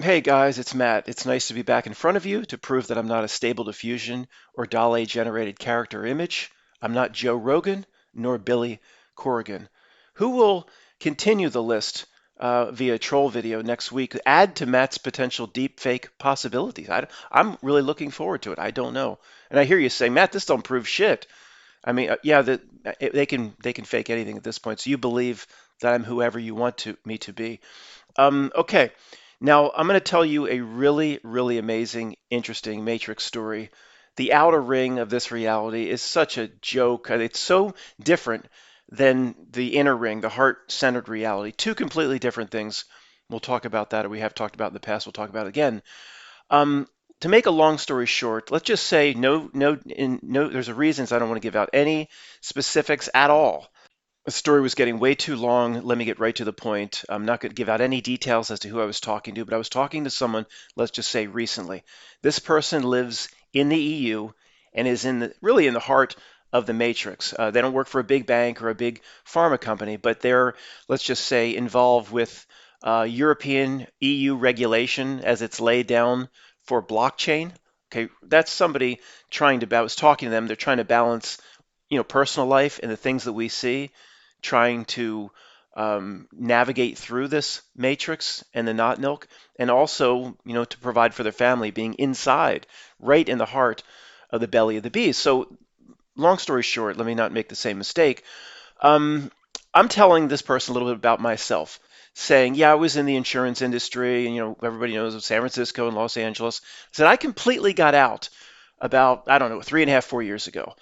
Hey guys, it's Matt. It's nice to be back in front of you to prove that I'm not a Stable Diffusion or DALL-E generated character image. I'm not Joe Rogan nor Billy Corrigan, who will continue the list via troll video next week, add to Matt's potential deepfake possibilities. I'm really looking forward to it. I don't know. And I hear you say, Matt, this don't prove shit. I mean, yeah, they can fake anything at this point. So you believe that I'm whoever you want me to be. Okay, now I'm going to tell you a really, really amazing, interesting Matrix story. The outer ring of this reality is such a joke. It's so different than the inner ring, the heart-centered reality. Two completely different things. We'll talk about that, or we have talked about in the past. We'll talk about it again. Um, to make a long story short, let's just say no. There's a reasons I don't want to give out any specifics at all. The story was getting way too long. Let me get right to the point. I'm not going to give out any details as to who I was talking to, but I was talking to someone, let's just say recently. This person lives in the EU and is really in the heart of the matrix. They don't work for a big bank or a big pharma company, but they're, let's just say, involved with European EU regulation as it's laid down for blockchain. Okay, that's somebody I was talking to them, they're trying to balance, personal life and the things that we see, trying to navigate through this matrix and the not milk, and also, to provide for their family, being inside, right in the heart of the belly of the beast. So, long story short, let me not make the same mistake. Um, I'm telling this person a little bit about myself, saying, yeah, I was in the insurance industry, and everybody knows of San Francisco and Los Angeles. I said I completely got out about, I don't know, 3.5, 4 years ago.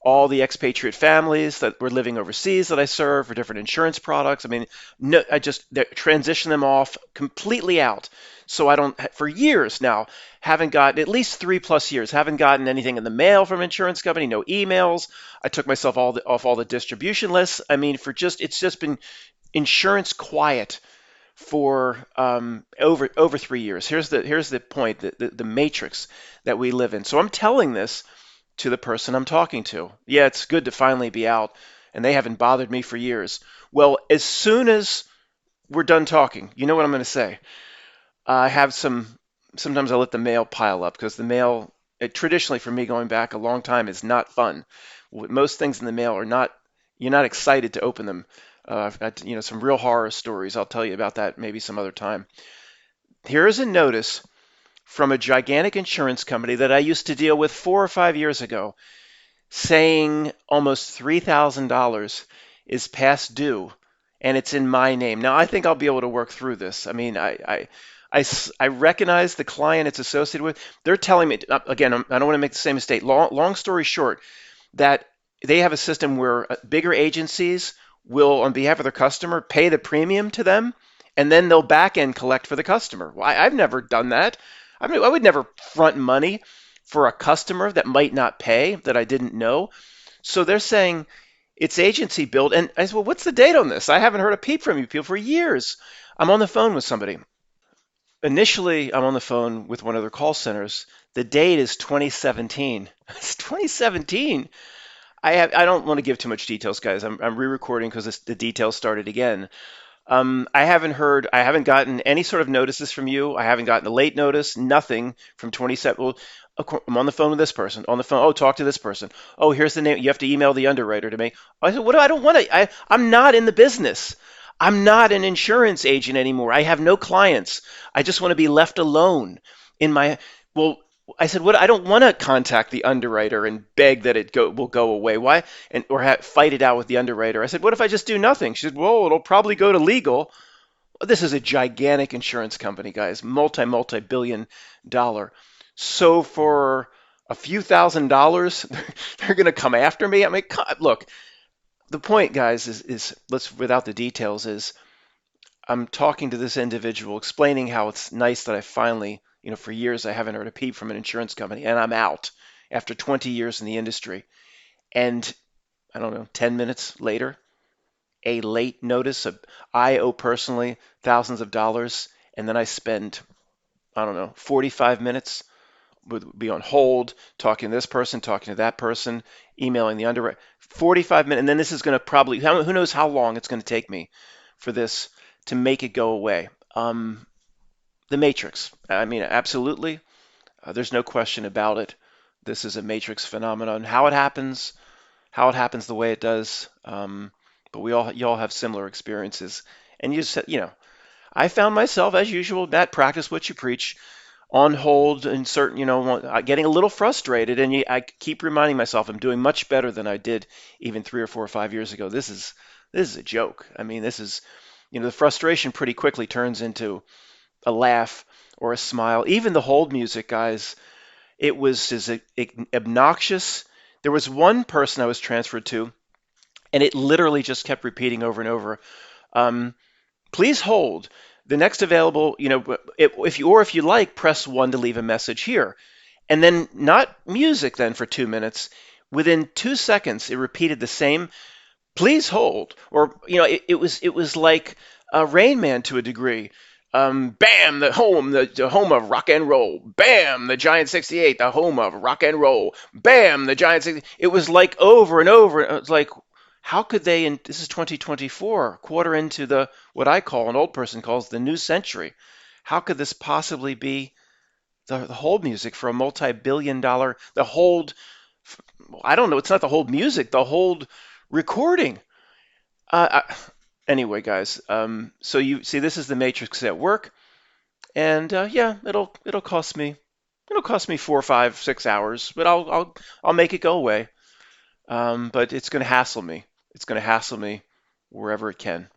All the expatriate families that were living overseas that I serve for different insurance products. I mean, no, I just transition them off completely out. So I don't, for years now, haven't gotten, at least 3+ years, haven't gotten anything in the mail from an insurance company, no emails. I took myself off all the distribution lists. I mean, it's just been insurance quiet for over 3 years. Here's the point, the matrix that we live in. So I'm telling this to the person I'm talking to. Yeah, it's good to finally be out, and they haven't bothered me for years. Well, as soon as we're done talking, you know what I'm going to say? I have sometimes I let the mail pile up because the mail, traditionally for me going back a long time, is not fun. Most things in the mail are not, you're not excited to open them. I've got, some real horror stories. I'll tell you about that maybe some other time. Here is a notice from a gigantic insurance company that I used to deal with 4 or 5 years ago, saying almost $3,000 is past due, and it's in my name. Now, I think I'll be able to work through this. I mean, I recognize the client it's associated with. They're telling me, again, I don't want to make the same mistake. Long story short, that they have a system where bigger agencies will, on behalf of their customer, pay the premium to them, and then they'll back end collect for the customer. Well, I've never done that. I mean, I would never front money for a customer that might not pay that I didn't know. So they're saying it's agency billed. And I said, well, what's the date on this? I haven't heard a peep from you people for years. I'm on the phone with somebody. Initially, I'm on the phone with one of their call centers. The date is 2017. It's 2017. I don't want to give too much details, guys. I'm re-recording because the details started again. I haven't gotten any sort of notices from you. I haven't gotten a late notice, nothing from 27. Well, I'm on the phone with this person. On the phone, oh, talk to this person. Oh, here's the name. You have to email the underwriter to me. I said, what do I don't want to? I'm not in the business. I'm not an insurance agent anymore. I have no clients. I just want to be left alone in my. Well, I said, what? I don't want to contact the underwriter and beg that will go away. Why? Or fight it out with the underwriter. I said, what if I just do nothing? She said, well, it'll probably go to legal. This is a gigantic insurance company, guys, multi-billion dollar. So for a few $1,000s, they're going to come after me. I mean, look, the point, guys, is let's without the details is I'm talking to this individual, explaining how it's nice that I finally, for years I haven't heard a peep from an insurance company, and I'm out after 20 years in the industry. And I don't know, 10 minutes later, a late notice of I owe personally thousands of dollars, and then I spend, I don't know, 45 minutes would be on hold, talking to this person, talking to that person, emailing the underwriter. 45 minutes, and then this is going to probably, who knows how long it's going to take me for this to make it go away. The Matrix. I mean, absolutely. There's no question about it. This is a Matrix phenomenon. How it happens the way it does. But you all have similar experiences. And you said, I found myself, as usual, Matt, practice what you preach, on hold and certain, getting a little frustrated. And I keep reminding myself I'm doing much better than I did even 3 or 4 or 5 years ago. This is a joke. I mean, this is, the frustration pretty quickly turns into a laugh or a smile. Even the hold music, guys, it was as obnoxious. There was one person I was transferred to, and it literally just kept repeating over and over. Um, Please hold. The next available, if you like, press 1 to leave a message here. And then not music then for 2 minutes. Within 2 seconds, it repeated the same, please hold. Or, it was like Rain Man to a degree. Bam, the home of rock and roll. Bam, the Giant 68, the home of rock and roll. Bam, the Giant 68. It was like over and over. It was like, how could they, and this is 2024, quarter into what I call, an old person calls the new century. How could this possibly be the hold music for a multi-billion dollar, I don't know, it's not the hold music, the hold recording. Anyway, guys, so you see, this is the Matrix at work, and yeah, it'll cost me 4, 5, 6 hours, but I'll make it go away. But it's going to hassle me. It's going to hassle me wherever it can.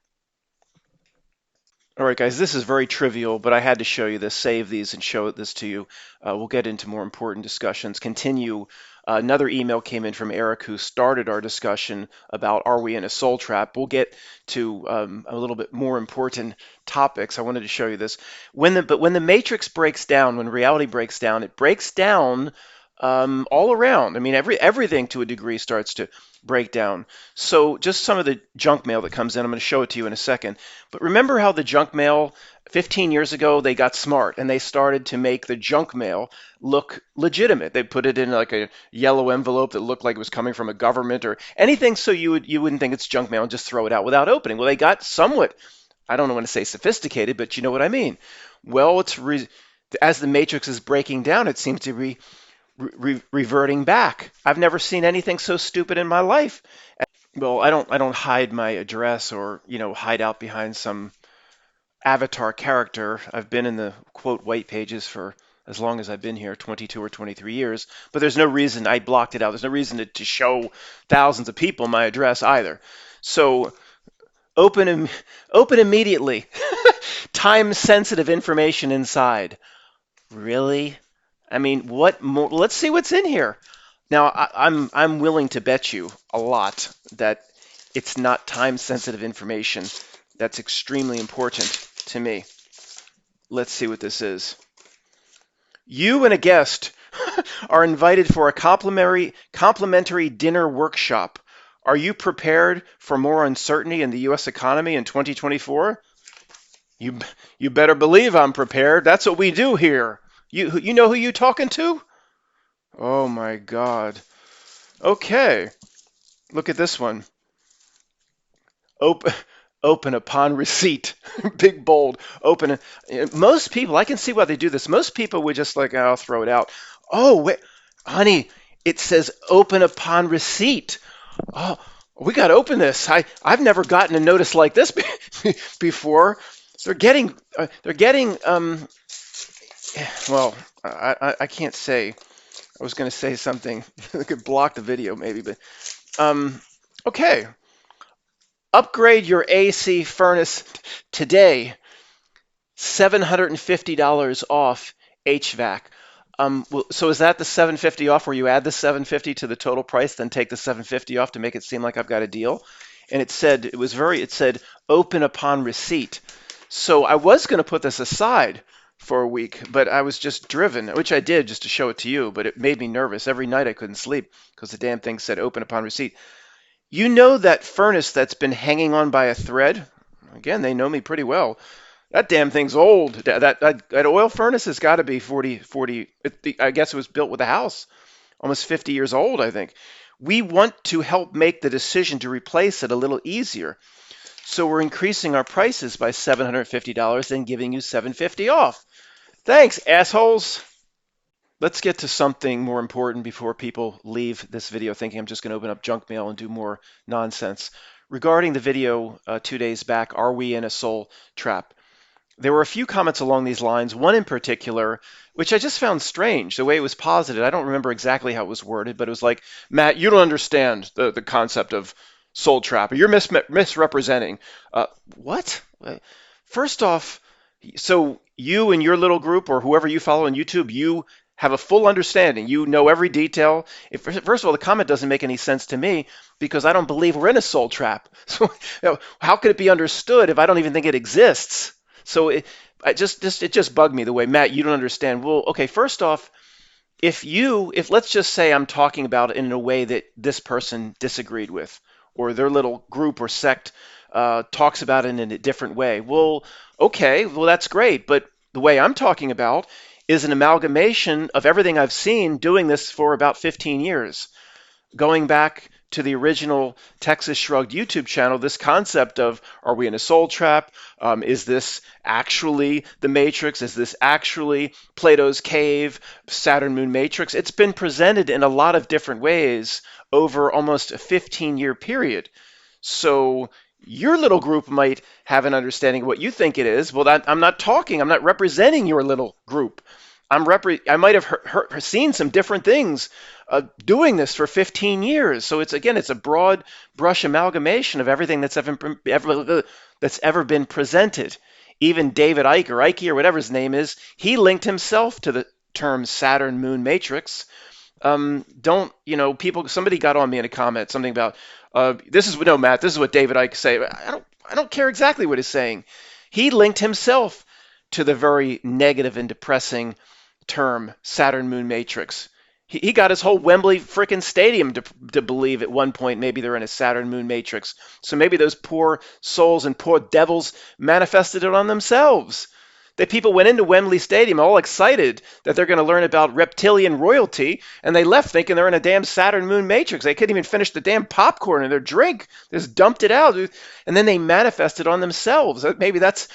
All right, guys, this is very trivial, but I had to show you this, save these, and show this to you. We'll get into more important discussions. Continue. Another email came in from Eric, who started our discussion about, are we in a soul trap? We'll get to a little bit more important topics. I wanted to show you this. But when the matrix breaks down, when reality breaks down, it breaks down all around. I mean, everything to a degree starts to break down. So just some of the junk mail that comes in, I'm going to show it to you in a second. But remember how the junk mail, 15 years ago, they got smart and they started to make the junk mail look legitimate. They put it in like a yellow envelope that looked like it was coming from a government or anything, so you wouldn't think it's junk mail and just throw it out without opening. Well, they got somewhat, I don't want to say sophisticated, but you know what I mean. Well, as the matrix is breaking down, it seems to be reverting back. I've never seen anything so stupid in my life. Well, I don't hide my address or, hide out behind some avatar character. I've been in the quote white pages for as long as I've been here, 22 or 23 years, but there's no reason I blocked it out. There's no reason to show thousands of people my address either. So open immediately. Time sensitive information inside. Really? I mean, what more? Let's see what's in here. Now, I'm willing to bet you a lot that it's not time-sensitive information. That's extremely important to me. Let's see what this is. You and a guest are invited for a complimentary dinner workshop. Are you prepared for more uncertainty in the U.S. economy in 2024? You better believe I'm prepared. That's what we do here. You know who you talking to? Oh my God. Okay. Look at this one. Open, open upon receipt. Big bold. Open. Most people, I can see why they do this. Most people would just like, oh, I'll throw it out. Oh, wait, honey, it says open upon receipt. Oh, we got to open this. I've never gotten a notice like this before. They're getting well, I can't say. I was going to say something. I could block the video maybe, but okay. Upgrade your AC furnace today. $750 off HVAC. So is that the $750 off where you add the $750 to the total price, then take the $750 off to make it seem like I've got a deal? And it said open upon receipt. So I was going to put this aside for a week, but I was just driven, which I did just to show it to you, but it made me nervous. Every night I couldn't sleep because the damn thing said open upon receipt. You know that furnace that's been hanging on by a thread? Again, they know me pretty well. That damn thing's old. That oil furnace has got to be 40. I guess it was built with a house. Almost 50 years old, I think. We want to help make the decision to replace it a little easier. So we're increasing our prices by $750 and giving you $750 off. Thanks, assholes. Let's get to something more important before people leave this video thinking I'm just going to open up junk mail and do more nonsense. Regarding the video 2 days back, are we in a soul trap? There were a few comments along these lines, one in particular, which I just found strange, the way it was posited. I don't remember exactly how it was worded, but it was like, Matt, you don't understand the concept of soul trap. You're misrepresenting. What? First off, so you and your little group or whoever you follow on YouTube, you have a full understanding. You know every detail. First of all, the comment doesn't make any sense to me because I don't believe we're in a soul trap. So how could it be understood if I don't even think it exists? So it just bugged me the way, Matt, you don't understand. Well, okay, first off, if let's just say I'm talking about it in a way that this person disagreed with, or their little group or sect talks about it in a different way, well, okay, well, that's great. But the way I'm talking about is an amalgamation of everything I've seen doing this for about 15 years. Going back to the original Texas Shrugged YouTube channel, this concept of are we in a soul trap? Is this actually the Matrix? Is this actually Plato's cave, Saturn Moon Matrix? It's been presented in a lot of different ways over almost a 15-year period. So your little group might have an understanding of what you think it is. Well, I'm not representing your little group. I might have seen some different things doing this for 15 years. So it's a broad brush amalgamation of everything that's ever been presented. Even David Icke or whatever his name is, he linked himself to the term Saturn Moon Matrix. Somebody got on me in a comment, something about, Matt, this is what David Icke say. I don't care exactly what he's saying. He linked himself to the very negative and depressing term Saturn Moon Matrix. He got his whole Wembley frickin' stadium to believe at one point maybe they're in a Saturn Moon Matrix. So maybe those poor souls and poor devils manifested it on themselves. That people went into Wembley Stadium all excited that they're going to learn about reptilian royalty, and they left thinking they're in a damn Saturn Moon Matrix. They couldn't even finish the damn popcorn in their drink. They just dumped it out, and then they manifested on themselves. Maybe that's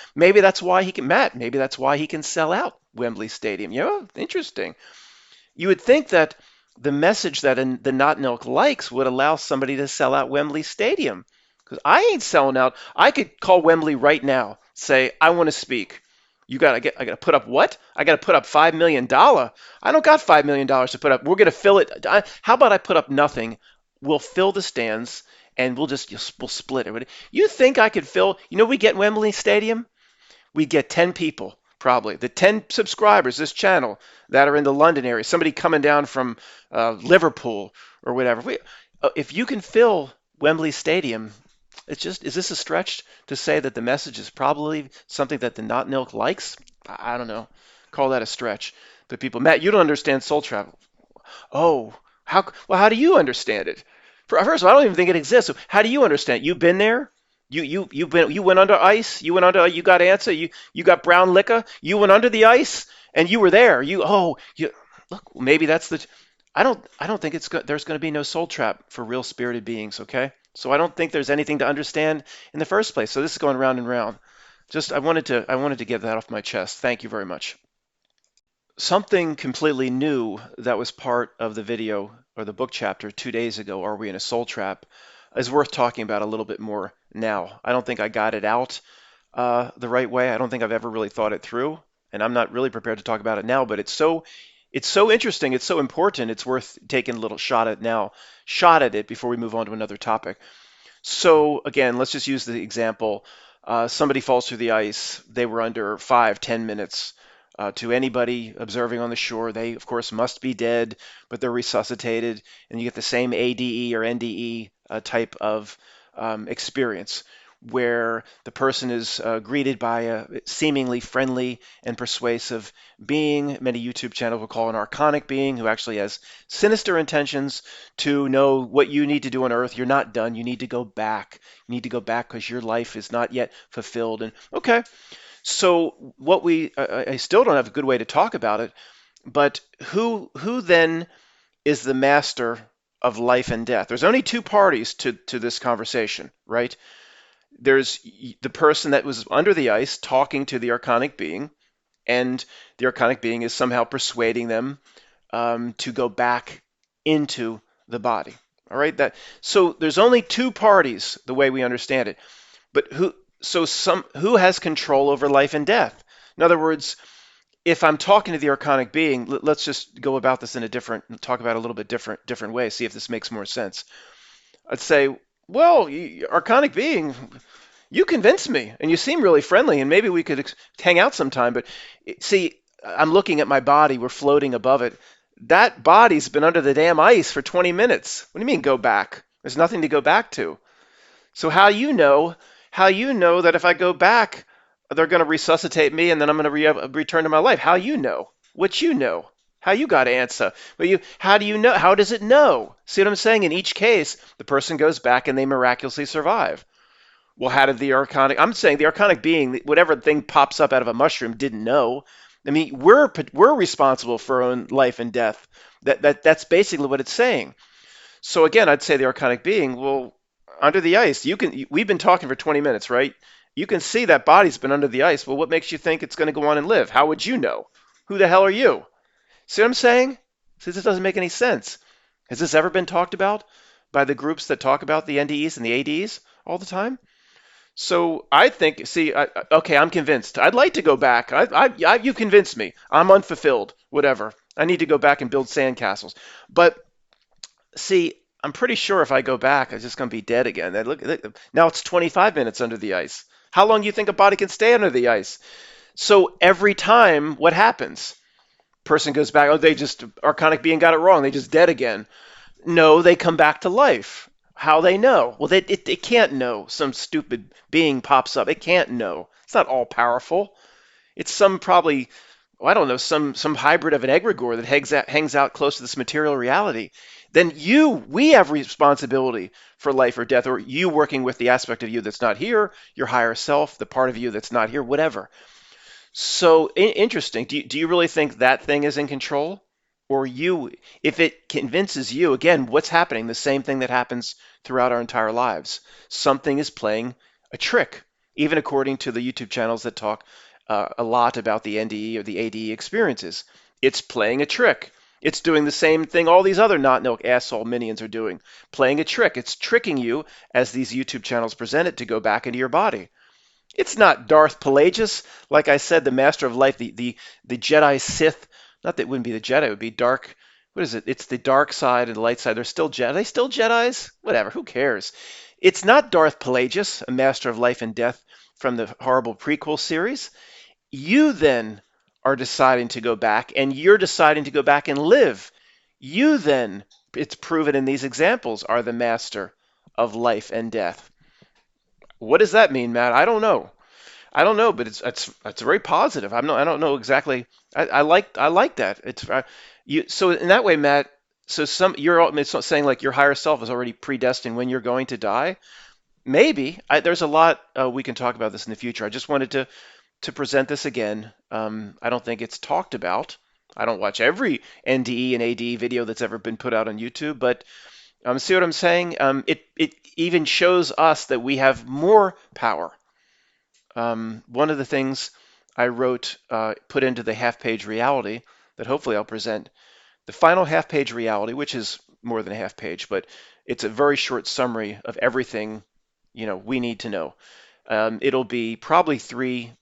why he can, Matt. Maybe that's why he can sell out Wembley Stadium. Interesting. You would think that the message that the Not Milk likes would allow somebody to sell out Wembley Stadium. Because I ain't selling out. I could call Wembley right now, say, I want to speak. I got to put up what? I got to put up $5 million. I don't got $5 million to put up. We're going to fill it. How about I put up nothing? We'll fill the stands and we'll split it. You think I could fill? We get Wembley Stadium? We get 10 people. Probably the 10 subscribers this channel that are in the London area, somebody coming down from Liverpool or whatever. If you can fill Wembley Stadium, is this a stretch to say that the message is probably something that the Not Milk likes? I don't know. Call that a stretch. But people, Matt, you don't understand soul travel. Oh, how do you understand it? First of all, I don't even think it exists. So how do you understand it? You've been there? You went under ice. You got answer. You got brown liquor. You went under the ice and you were there. Look, maybe that's the. I don't think there's going to be no soul trap for real spirited beings. Okay, so I don't think there's anything to understand in the first place. So this is going round and round. Just I wanted to get that off my chest. Thank you very much. Something completely new that was part of the video or the book chapter 2 days ago. Are we in a soul trap? Is worth talking about a little bit more now. I don't think I got it out the right way. I don't think I've ever really thought it through, and I'm not really prepared to talk about it now. But it's so interesting. It's so important. It's worth taking a little shot at it before we move on to another topic. So again, let's just use the example. Somebody falls through the ice. They were under 5-10 minutes. To anybody observing on the shore, they, of course, must be dead, but they're resuscitated, and you get the same ADE or NDE type of experience where the person is greeted by a seemingly friendly and persuasive being. Many YouTube channels will call an archonic being who actually has sinister intentions to know what you need to do on Earth. You're not done. You need to go back. You need to go back because your life is not yet fulfilled. And okay. So I still don't have a good way to talk about it, but who then is the master of life and death? There's only two parties to this conversation, right? There's the person that was under the ice talking to the archonic being, and the archonic being is somehow persuading them to go back into the body. All right, that so there's only two parties the way we understand it. But who has control over life and death? In other words, if I'm talking to the archonic being, let's just go about this in a talk about it a little bit different way, see if this makes more sense. I'd say, well, archonic being, you convince me, and you seem really friendly, and maybe we could hang out sometime. But see, I'm looking at my body. We're floating above it. That body's been under the damn ice for 20 minutes. What do you mean go back? There's nothing to go back to. So how you know that if I go back, they're going to resuscitate me and then I'm going to return to my life? How you know? What you know? How you got to answer? How do you know? How does it know? See what I'm saying? In each case, the person goes back and they miraculously survive. Well, how did the archonic? I'm saying the archonic being, whatever thing pops up out of a mushroom, didn't know. I mean, we're responsible for our own life and death. That's basically what it's saying. So again, I'd say the archonic being, well, under the ice, we've been talking for 20 minutes, right? You can see that body's been under the ice. Well, what makes you think it's going to go on and live? How would you know? Who the hell are you? See what I'm saying? See, this doesn't make any sense. Has this ever been talked about by the groups that talk about the NDEs and the ADs all the time? So I think, see, okay, I'm convinced. I'd like to go back. You convinced me. I'm unfulfilled. Whatever. I need to go back and build sandcastles. But see, I'm pretty sure if I go back, I'm just going to be dead again. Look, now it's 25 minutes under the ice. How long do you think a body can stay under the ice? So every time, what happens? Person goes back, oh, archonic being got it wrong. They just dead again. No, they come back to life. How they know? Well, it can't know. Some stupid being pops up. It can't know. It's not all powerful. It's some probably, I don't know, some hybrid of an egregore that hangs out close to this material reality. Then we have responsibility for life or death, or you working with the aspect of you that's not here, your higher self, the part of you that's not here, whatever. So interesting. Do you really think that thing is in control? Or if it convinces you, again, what's happening? The same thing that happens throughout our entire lives. Something is playing a trick, even according to the YouTube channels that talk a lot about the NDE or the ADE experiences. It's playing a trick. It's doing the same thing all these other not-no asshole minions are doing, playing a trick. It's tricking you, as these YouTube channels present it, to go back into your body. It's not Darth Pelagius, like I said, the Master of Life, the Jedi Sith. Not that it wouldn't be the Jedi, it would be dark. What is it? It's the dark side and the light side. They're still Jedi. Are they still Jedis? Whatever, who cares? It's not Darth Pelagius, a Master of Life and Death from the horrible prequel series. You then are deciding to go back, and you're deciding to go back and live. You then, it's proven in these examples, are the master of life and death. What does that mean, Matt? I don't know. I don't know, but it's very positive. I don't know exactly. I like that. So in that way, Matt. So it's not saying like your higher self is already predestined when you're going to die. Maybe there's a lot we can talk about this in the future. I just wanted to present this again. I don't think it's talked about. I don't watch every NDE and ADE video that's ever been put out on YouTube, but see what I'm saying? It even shows us that we have more power. One of the things I wrote, put into the half-page reality that hopefully I'll present, the final half-page reality, which is more than a half page, but it's a very short summary of everything we need to know. It'll be probably Tuesdays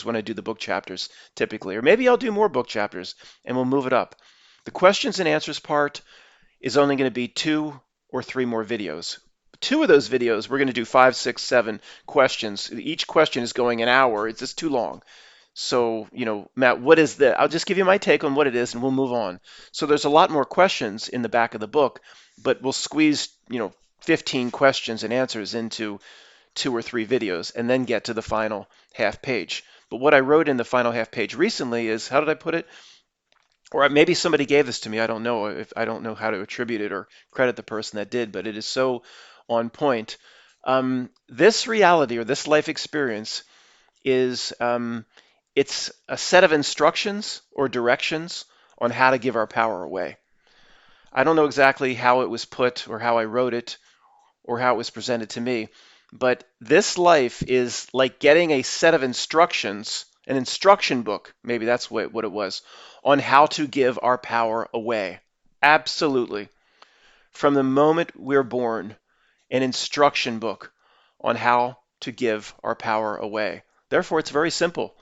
when I do the book chapters typically, or maybe I'll do more book chapters and we'll move it up. The questions and answers part is only going to be 2 or 3 more videos. 2 of those videos, we're going to do 5, 6, 7 questions. Each question is going an hour. It's just too long. So, Matt, what is that? I'll just give you my take on what it is and we'll move on. So there's a lot more questions in the back of the book, but we'll squeeze, 15 questions and answers into 2 or 3 videos and then get to the final half page. But what I wrote in the final half page recently is, how did I put it? Or maybe somebody gave this to me. I don't know I don't know how to attribute it or credit the person that did, but it is so on point. This reality or this life experience is it's a set of instructions or directions on how to give our power away. I don't know exactly how it was put or how I wrote it or how it was presented to me, but this life is like getting a set of instructions an instruction book, maybe that's what it was, on how to give our power away. Absolutely. From the moment we're born, an instruction book on how to give our power away. Therefore, it's very simple.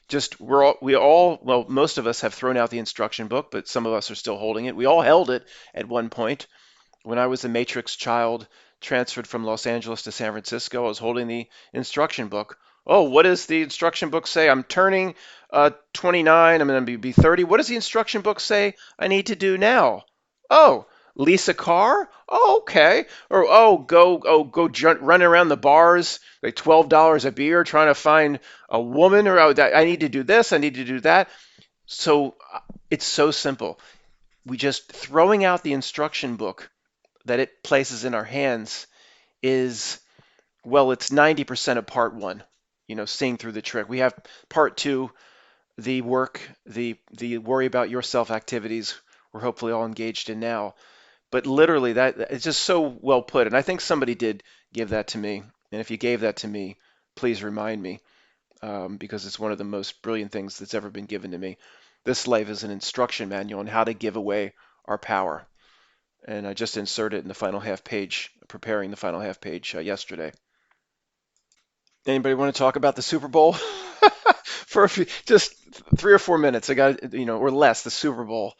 Just well, most of us have thrown out the instruction book, but some of us are still holding it. We all held it at one point. When I was a Matrix child, transferred from Los Angeles to San Francisco, I was holding the instruction book. Oh, what does the instruction book say? I'm turning 29. I'm going to be 30. What does the instruction book say I need to do now? Oh, lease a car? Oh, okay. Or go run around the bars like $12 a beer trying to find a woman. Or oh, I need to do this. I need to do that. So it's so simple. We just throwing out the instruction book that it places in our hands is, well, it's 90% of part one, seeing through the trick. We have part two, the work, the worry about yourself activities we're hopefully all engaged in now. But literally, that it's just so well put. And I think somebody did give that to me. And if you gave that to me, please remind me, because it's one of the most brilliant things that's ever been given to me. This life is an instruction manual on how to give away our power. And I just inserted it in the final half page, preparing the final half page yesterday. Anybody want to talk about the Super Bowl for just 3 or 4 minutes? I got, or less, the Super Bowl.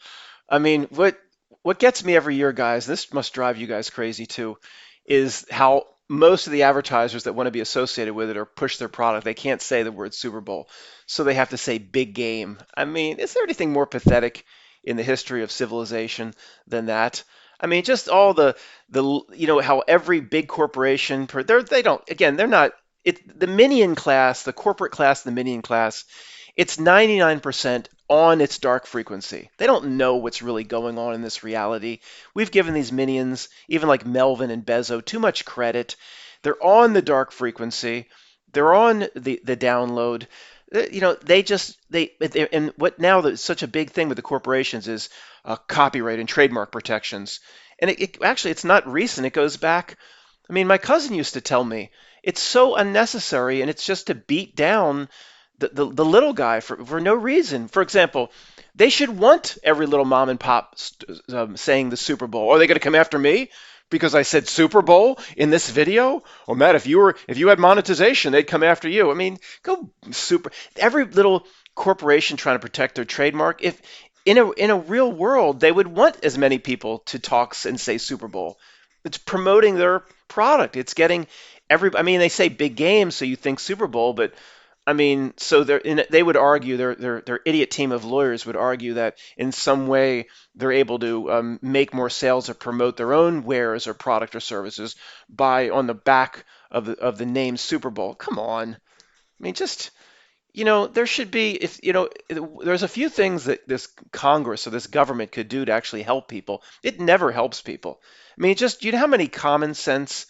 I mean, what gets me every year, guys, this must drive you guys crazy too, is how most of the advertisers that want to be associated with it or push their product, they can't say the word Super Bowl, so they have to say big game. I mean, is there anything more pathetic in the history of civilization than that? I mean, just all how every big corporation, they don't, again, they're not, the minion class, the corporate class, the minion class, it's 99% on its dark frequency. They don't know what's really going on in this reality. We've given these minions, even like Melvin and Bezos, too much credit. They're on the dark frequency. They're on the download. And what now that's such a big thing with the corporations is copyright and trademark protections. And actually, it's not recent. It goes back. I mean, my cousin used to tell me it's so unnecessary, and it's just to beat down the little guy for no reason. For example, they should want every little mom and pop saying the Super Bowl. Are they going to come after me because I said Super Bowl in this video? Or Matt, if you had monetization, they'd come after you. I mean, go super. Every little corporation trying to protect their trademark. If in a real world, they would want as many people to talk and say Super Bowl. It's promoting their product. It's getting I mean, they say big game, so you think Super Bowl, but I mean, so they would argue, their idiot team of lawyers would argue that in some way they're able to make more sales or promote their own wares or product or services by on the back of the name Super Bowl. Come on. I mean, just, there should be, if, there's a few things that this Congress or this government could do to actually help people. It never helps people. I mean, just, how many common sense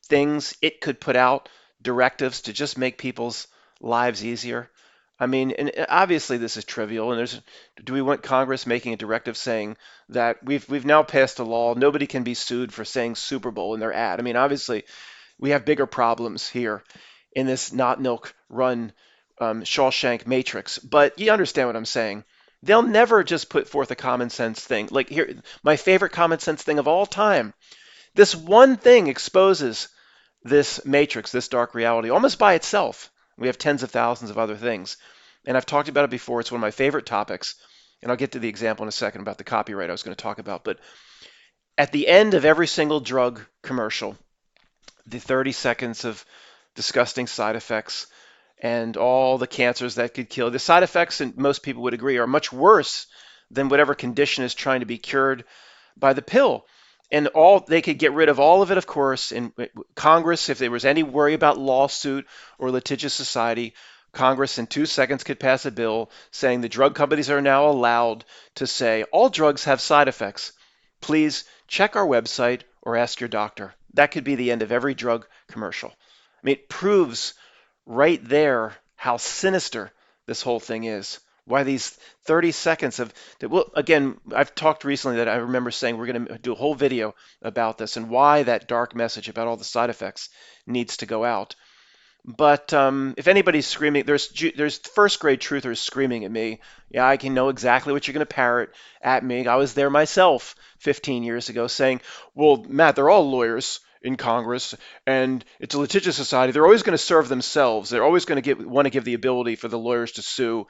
things it could put out, directives to just make people's lives easier? I mean, and obviously this is trivial. And do we want Congress making a directive saying that we've now passed a law, nobody can be sued for saying Super Bowl in their ad? I mean, obviously we have bigger problems here in this not milk run Shawshank Matrix, but you understand what I'm saying. They'll never just put forth a common sense thing. Like here, my favorite common sense thing of all time. This one thing exposes this matrix, this dark reality, almost by itself. We have tens of thousands of other things. And I've talked about it before. It's one of my favorite topics. And I'll get to the example in a second about the copyright I was going to talk about. But at the end of every single drug commercial, the 30 seconds of disgusting side effects and all the cancers that could kill, the side effects, and most people would agree, are much worse than whatever condition is trying to be cured by the pill. And they could get rid of all of it, of course, in Congress. If there was any worry about lawsuit or litigious society, Congress in 2 seconds could pass a bill saying the drug companies are now allowed to say all drugs have side effects. Please check our website or ask your doctor. That could be the end of every drug commercial. I mean, it proves right there how sinister this whole thing is. Why these 30 seconds of, well, again, I've talked recently that I remember saying we're going to do a whole video about this and why that dark message about all the side effects needs to go out. But if anybody's screaming, there's first grade truthers screaming at me. Yeah, I can know exactly what you're going to parrot at me. I was there myself 15 years ago saying, well, Matt, they're all lawyers in Congress, and it's a litigious society. They're always going to serve themselves. They're always going to want to give the ability for the lawyers to sue.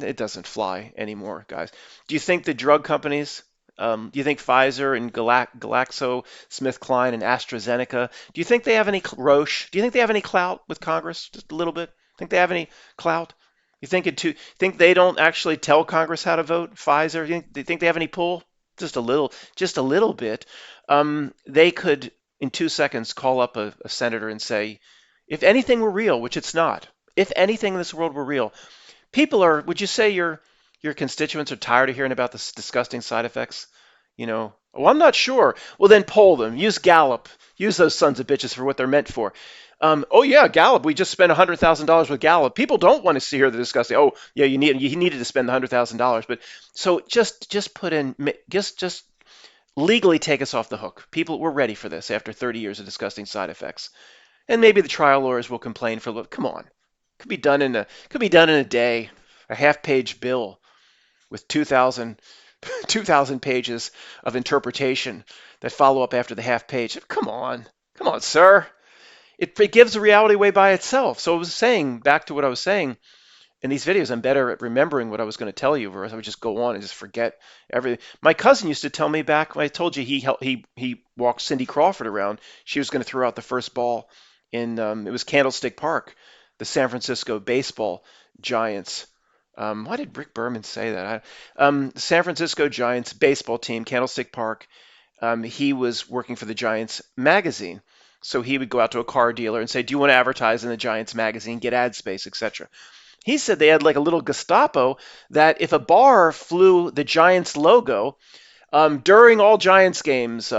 It doesn't fly anymore, guys. Do you think the drug companies, do you think Pfizer and GlaxoSmithKline and AstraZeneca, do you think they have any Roche? Do you think they have any clout with Congress? Just a little bit. Think they have any clout? You think they don't actually tell Congress how to vote? Pfizer, do you think they have any pull? Just a little bit. They could in 2 seconds call up a senator and say, if anything were real, which it's not, if anything in this world were real, would you say your constituents are tired of hearing about the disgusting side effects? Oh, I'm not sure. Well, then poll them. Use Gallup. Use those sons of bitches for what they're meant for. Oh yeah, Gallup. We just spent $100,000 with Gallup. People don't want to hear the disgusting. Oh yeah, you needed to spend the $100,000. But so just put in just legally take us off the hook. People, we're ready for this after 30 years of disgusting side effects. And maybe the trial lawyers will complain for a little. Come on, could be done in a day. A half-page bill with 2,000 pages of interpretation that follow up after the half page. Come on, sir. It gives the reality away by itself. So I was saying, back to what I was saying, in these videos, I'm better at remembering what I was going to tell you, whereas I would just go on and just forget everything. My cousin used to tell me back when I told you he walked Cindy Crawford around. She was going to throw out the first ball in it was Candlestick Park, the San Francisco baseball Giants. Why did Rick Berman say that? San Francisco Giants baseball team, Candlestick Park. He was working for the Giants magazine. So he would go out to a car dealer and say, do you want to advertise in the Giants magazine, get ad space, etc. He said they had like a little Gestapo that if a bar flew the Giants logo during all Giants games,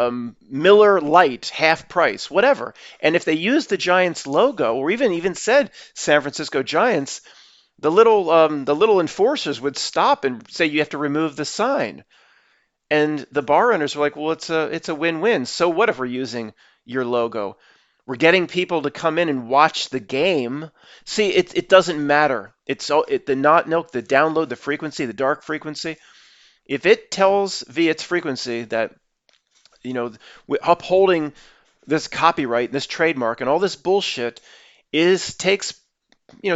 Miller Lite, half price, whatever, and if they used the Giants logo or even said San Francisco Giants, the little enforcers would stop and say you have to remove the sign. And the bar owners were like, well, it's a win-win. So what if we're using your logo? We're getting people to come in and watch the game. See, it doesn't matter. The not milk, the download, the frequency, the dark frequency. If it tells via its frequency that upholding this copyright, this trademark, and all this bullshit takes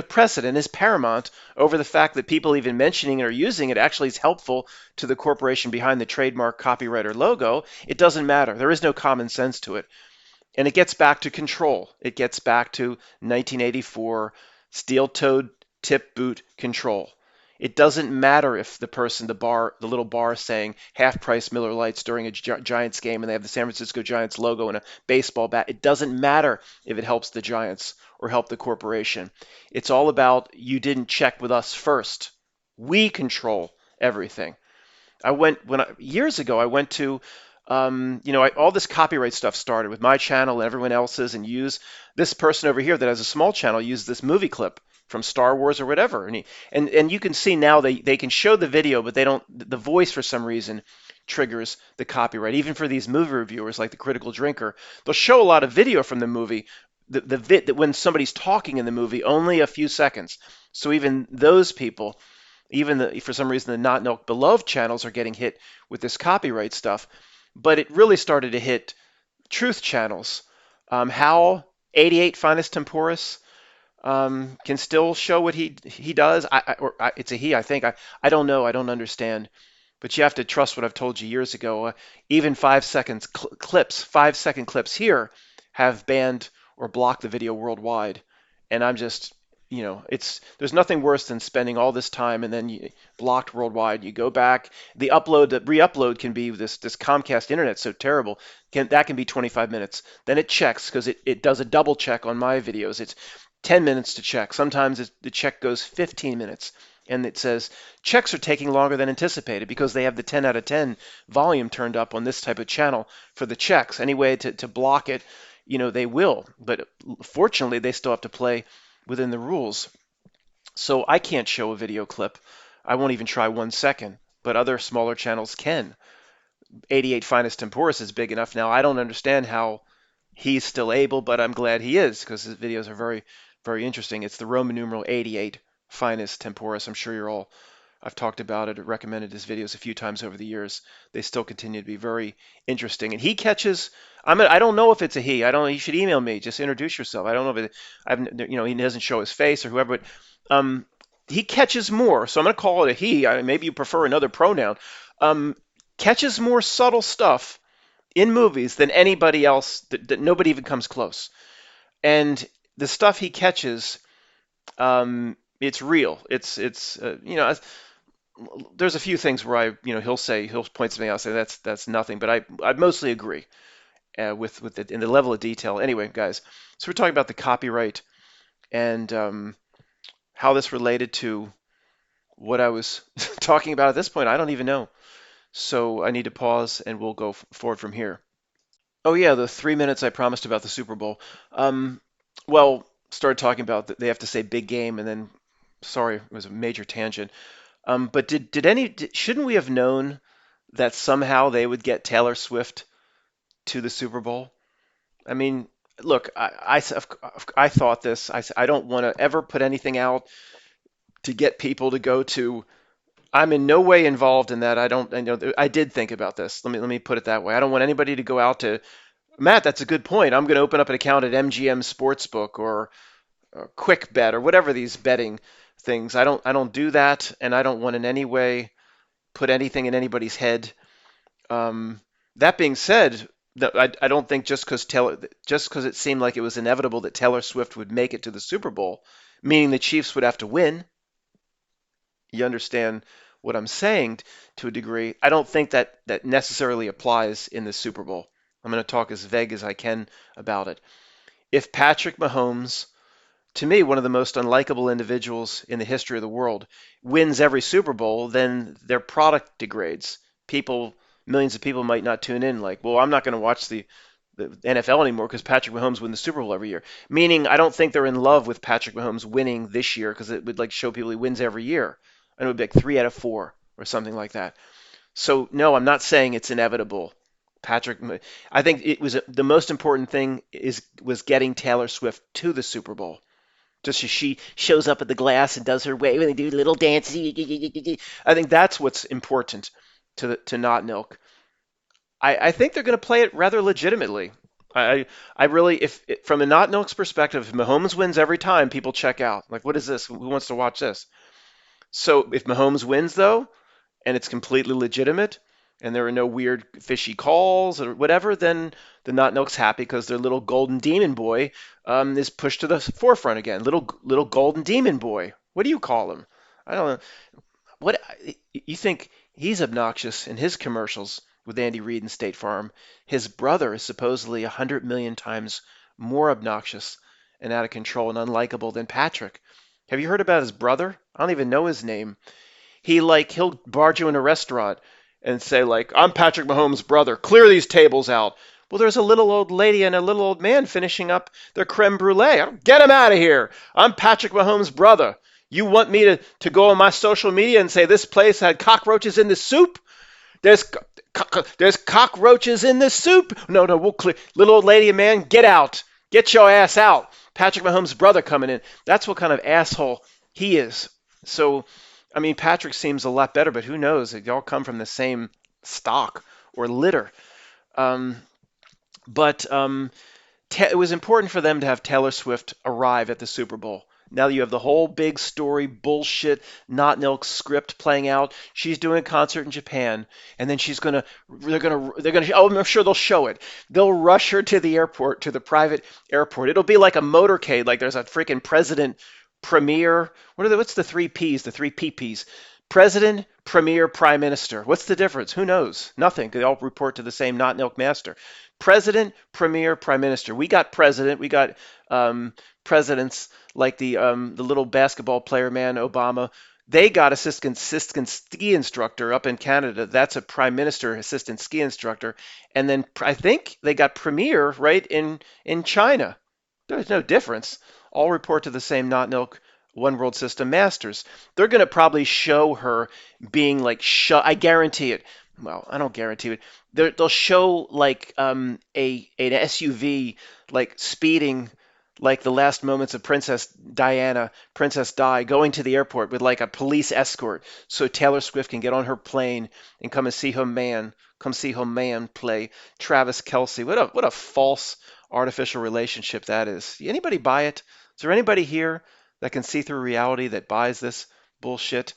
precedent, is paramount over the fact that people even mentioning it or using it actually is helpful to the corporation behind the trademark, copyright, or logo, it doesn't matter. There is no common sense to it. And it gets back to control. It gets back to 1984 steel-toed tip boot control. It doesn't matter if the little bar saying half price Miller Lights during a Giants game and they have the San Francisco Giants logo and a baseball bat. It doesn't matter if it helps the Giants or help the corporation. It's all about you didn't check with us first. We control everything. Years ago, I went to, all this copyright stuff started with my channel and everyone else's, and this person over here that has a small channel used this movie clip from Star Wars or whatever, and you can see now they can show the video, but they don't. The voice for some reason triggers the copyright. Even for these movie reviewers like the Critical Drinker, they'll show a lot of video from the movie. When somebody's talking in the movie, only a few seconds. So even those people, for some reason, the Not Milk Beloved channels are getting hit with this copyright stuff. But it really started to hit truth channels. How 88 Finest Temporis can still show what he does. It's a he, I think. I don't know. I don't understand. But you have to trust what I've told you years ago. Even 5 second clips here have banned or blocked the video worldwide. And I'm just, there's nothing worse than spending all this time and then you blocked worldwide. You go back, the re-upload can be this Comcast internet so terrible. That can be 25 minutes. Then it checks because it does a double check on my videos. It's 10 minutes to check. Sometimes the check goes 15 minutes. And it says checks are taking longer than anticipated because they have the 10 out of 10 volume turned up on this type of channel for the checks. Any way to block it, they will. But fortunately, they still have to play within the rules. So I can't show a video clip. I won't even try 1 second, but other smaller channels can. 88 Finest Temporis is big enough now. I don't understand how he's still able, but I'm glad he is because his videos are very, very interesting. It's the Roman numeral 88 finest temporis. I'm sure you're all, I've talked about it, recommended his videos a few times over the years. They still continue to be very interesting. And he catches, I don't know if it's a he. I don't know. You should email me. Just introduce yourself. I don't know if he doesn't show his face or whoever, but he catches more. So I'm going to call it a he. Maybe you prefer another pronoun. Um, Catches more subtle stuff in movies than anybody else that nobody even comes close. And the stuff he catches, it's real. There's a few things where he'll point to me, I'll say that's nothing, but I mostly agree with in the level of detail. Anyway, guys, so we're talking about the copyright and how this related to what I was talking about at this point. I don't even know. So I need to pause and we'll go forward from here. Oh yeah, the 3 minutes I promised about the Super Bowl. Um, well, started talking about that they have to say big game, and then sorry, it was a major tangent. But shouldn't we have known that somehow they would get Taylor Swift to the Super Bowl? I mean, look, I thought this. I don't want to ever put anything out to get people to go to. I'm in no way involved in that. I did think about this. Let me put it that way. I don't want anybody to go out to Matt, that's a good point. I'm going to open up an account at MGM Sportsbook or Quick Bet or whatever these betting things. I don't do that, and I don't want in any way put anything in anybody's head. That being said, I don't think just because it seemed like it was inevitable that Taylor Swift would make it to the Super Bowl, meaning the Chiefs would have to win. You understand what I'm saying to a degree. I don't think that necessarily applies in the Super Bowl. I'm going to talk as vague as I can about it. If Patrick Mahomes, to me, one of the most unlikable individuals in the history of the world, wins every Super Bowl, then their product degrades. Millions of people might not tune in. Like, well, I'm not going to watch the NFL anymore because Patrick Mahomes wins the Super Bowl every year. Meaning, I don't think they're in love with Patrick Mahomes winning this year because it would like show people he wins every year, and it would be like 3 out of 4 or something like that. So no, I'm not saying it's inevitable. Patrick, I think it was the most important thing was getting Taylor Swift to the Super Bowl. Just as she shows up at the glass and does her wave and they do little dances. I think that's what's important to Not Milk. I think they're going to play it rather legitimately. I really, if from a Not Milk's perspective, if Mahomes wins every time, people check out. Like, what is this? Who wants to watch this? So if Mahomes wins, though, and it's completely legitimate, and there are no weird fishy calls or whatever, then the Not Milk's happy because their little golden demon boy is pushed to the forefront again. Little golden demon boy. What do you call him? I don't know. What you think he's obnoxious in his commercials with Andy Reid and State Farm? His brother is supposedly 100 million times more obnoxious and out of control and unlikable than Patrick. Have you heard about his brother? I don't even know his name. He'll barge you in a restaurant and say like, "I'm Patrick Mahomes' brother. Clear these tables out." Well, there's a little old lady and a little old man finishing up their creme brulee. Get him out of here. I'm Patrick Mahomes' brother. You want me to go on my social media and say this place had cockroaches in the soup? There's there's cockroaches in the soup. No, no, we'll clear. Little old lady and man, get out. Get your ass out. Patrick Mahomes' brother coming in. That's what kind of asshole he is. So, I mean, Patrick seems a lot better, but who knows? They all come from the same stock or litter. Um, but it was important for them to have Taylor Swift arrive at the Super Bowl. Now that you have the whole big story bullshit not milk script playing out. She's doing a concert in Japan, and then they're gonna. Oh, I'm sure they'll show it. They'll rush her to the airport, to the private airport. It'll be like a motorcade, like there's a freaking president, premier. What's the three P's? The three PPs. President, Premier, Prime Minister. What's the difference? Who knows? Nothing. They all report to the same not milk master. President, Premier, Prime Minister. We got president. We got presidents like the little basketball player man Obama. They got assistant ski instructor up in Canada. That's a prime minister assistant ski instructor. And then I think they got premier right in China. There's no difference. All report to the same not milk one world system masters. They're going to probably show her being like I guarantee it. Well, I don't guarantee it. They'll show like a an SUV like speeding like the last moments of Princess Diana, Princess Di going to the airport with like a police escort so Taylor Swift can get on her plane and come see her man play Travis Kelce. What a false artificial relationship that is. Anybody buy it? Is there anybody here that can see through reality that buys this bullshit?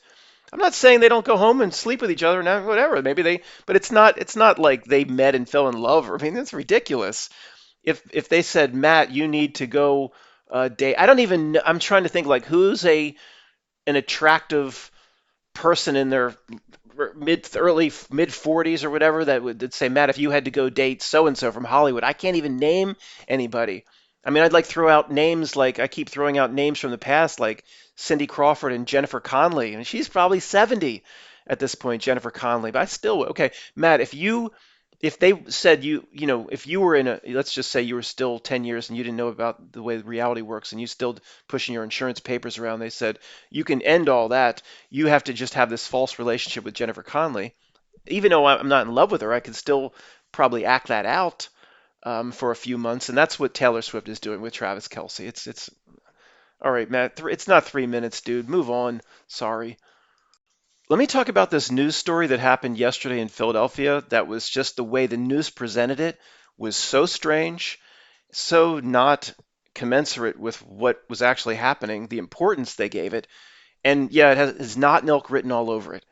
I'm not saying they don't go home and sleep with each other now, whatever. Maybe they, but it's not like they met and fell in love. I mean, that's ridiculous. If they said, Matt, you need to go date. I don't even. I'm trying to think like who's a an attractive person in their early mid 40s or whatever that would say, Matt, if you had to go date so and so from Hollywood, I can't even name anybody. I mean, I'd like throw out names like I keep throwing out names from the past, like Cindy Crawford and Jennifer Connelly, and she's probably 70 at this point, Jennifer Connelly. But I still okay, Matt, if they said if you were in a, let's just say you were still 10 years and you didn't know about the way reality works and you still pushing your insurance papers around, they said, you can end all that. You have to just have this false relationship with Jennifer Connelly. Even though I'm not in love with her, I could still probably act that out for a few months. And that's what Taylor Swift is doing with Travis Kelce. It's all right, Matt. It's not 3 minutes, dude. Move on. Sorry. Let me talk about this news story that happened yesterday in Philadelphia that was just the way the news presented it was so strange, so not commensurate with what was actually happening, the importance they gave it. And yeah, it has not milk written all over it.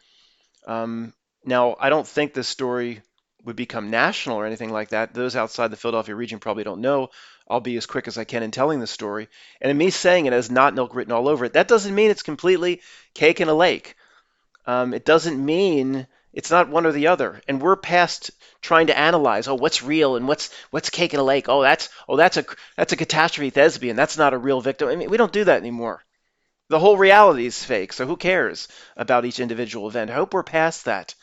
Um, Now, I don't think this story would become national or anything like that. Those outside the Philadelphia region probably don't know. I'll be as quick as I can in telling the story. And in me saying it has not milk written all over it, that doesn't mean it's completely cake in a lake. It doesn't mean it's not one or the other. And we're past trying to analyze, oh, what's real and what's cake in a lake. That's a catastrophe thespian. That's not a real victim. I mean, we don't do that anymore. The whole reality is fake. So who cares about each individual event? I hope we're past that.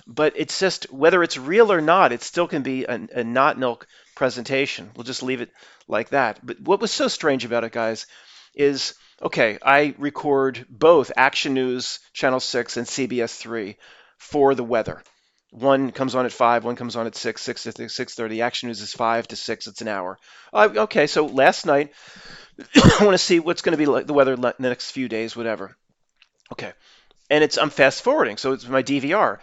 But it's just whether it's real or not, it still can be a not milk presentation. We'll just leave it like that. But what was so strange about it, guys, is okay, I record both Action News Channel 6 and CBS 3 for the weather. One comes on at 5, one comes on at 6, 6 to 6:30. Action News is 5 to 6, it's an hour. Okay, so last night, I want to see what's going to be like the weather the next few days, whatever. Okay, and I'm fast forwarding, so it's my DVR.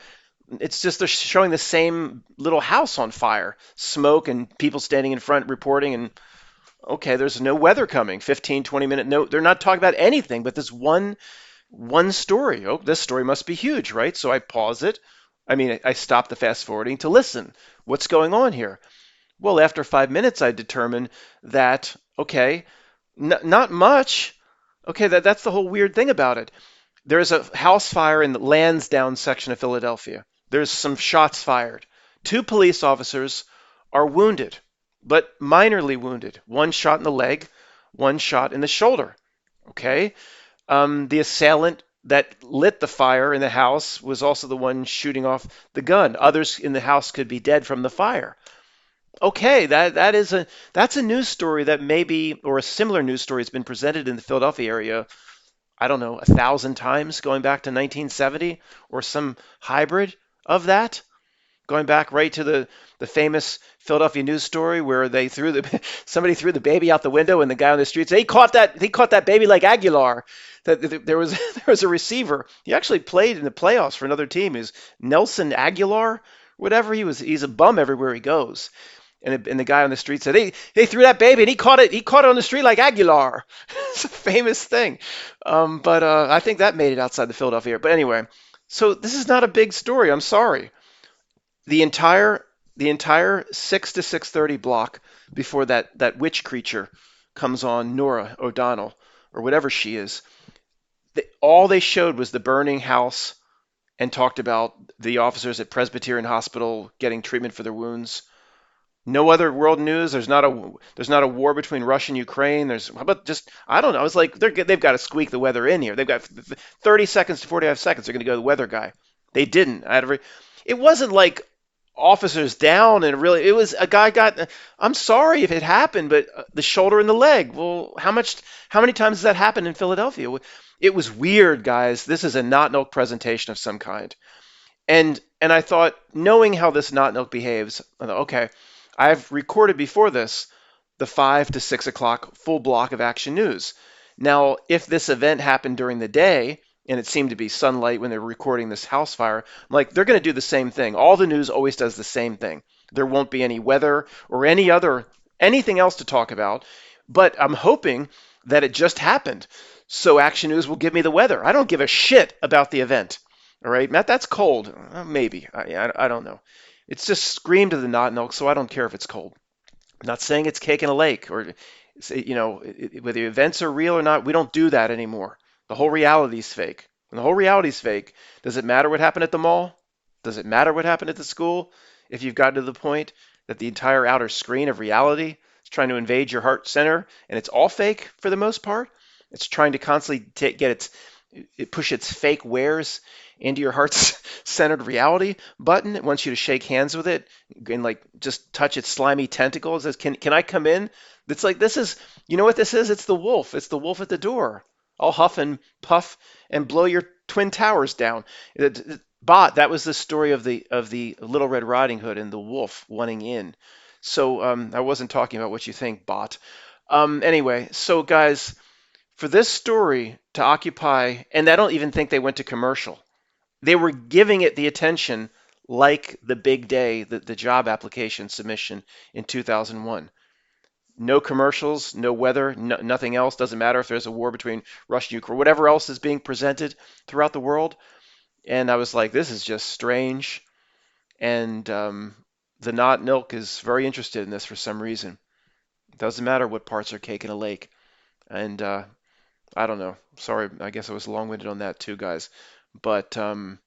It's just they're showing the same little house on fire, smoke and people standing in front reporting, and okay, there's no weather coming. 15, 20 minute. No, they're not talking about anything but this one story. Oh, this story must be huge, right? So I pause it. I mean, I stop the fast forwarding to listen. What's going on here? Well, after 5 minutes, I determined that okay, not much. Okay, that's the whole weird thing about it. There's a house fire in the Lansdowne section of Philadelphia. There's some shots fired. Two police officers are wounded, but minorly wounded. One shot in the leg, one shot in the shoulder. Okay. The assailant that lit the fire in the house was also the one shooting off the gun. Others in the house could be dead from the fire. Okay, that's a news story that maybe or a similar news story has been presented in the Philadelphia area I don't know, 1,000 times going back to 1970 or some hybrid of that, going back right to the famous Philadelphia news story where they threw the somebody threw the baby out the window and the guy on the street said he caught that baby like Aguilar. That there was there was a receiver. He actually played in the playoffs for another team. Is Nelson Aguilar, whatever he's a bum everywhere he goes. And the guy on the street said, they threw that baby and he caught it on the street like Aguilar. It's a famous thing. But I think that made it outside the Philadelphia area. But anyway, so this is not a big story. I'm sorry. The entire 6 to 6:30 block before that witch creature comes on, Nora O'Donnell or whatever she is, all they showed was the burning house and talked about the officers at Presbyterian Hospital getting treatment for their wounds. No other world news. There's not a war between Russia and Ukraine. How about just I don't know. It's like they've got to squeak the weather in here. They've got 30 seconds to 45 seconds. They're going to go to the weather guy. They didn't. It wasn't like officers down and really. It was a guy got. I'm sorry if it happened, but the shoulder and the leg. Well, how many times has that happened in Philadelphia? It was weird, guys. This is a not milk presentation of some kind. And I thought, knowing how this not milk behaves, I thought, okay, I've recorded before this the 5 to 6 o'clock full block of Action News. Now, if this event happened during the day and it seemed to be sunlight when they were recording this house fire, I'm like, they're going to do the same thing. All the news always does the same thing. There won't be any weather or anything else to talk about. But I'm hoping that it just happened. So Action News will give me the weather. I don't give a shit about the event. All right, Matt, that's cold. Maybe. I don't know. It's just screamed to the not milk, so I don't care if it's cold. I'm not saying it's cake in a lake or, whether the events are real or not. We don't do that anymore. The whole reality is fake. When the whole reality is fake, does it matter what happened at the mall? Does it matter what happened at the school? If you've gotten to the point that the entire outer screen of reality is trying to invade your heart center and it's all fake for the most part, it's trying to constantly push its fake wares into your heart's centered reality button. It wants you to shake hands with it and like just touch its slimy tentacles. It says, can I come in? It's like, this is, you know what this is? It's the wolf. It's the wolf at the door. I'll huff and puff and blow your twin towers down. Bot, that was the story of the Little Red Riding Hood and the wolf wanting in. So I wasn't talking about what you think, bot. Anyway, so guys, for this story to occupy, and I don't even think they went to commercial. They were giving it the attention like the big day, the job application submission in 2001. No commercials, no weather, nothing else. Doesn't matter if there's a war between Russia and Ukraine, whatever else is being presented throughout the world. And I was like, this is just strange. And the not milk is very interested in this for some reason. It doesn't matter what parts are cake in a lake. And I don't know. Sorry, I guess I was long-winded on that too, guys. But in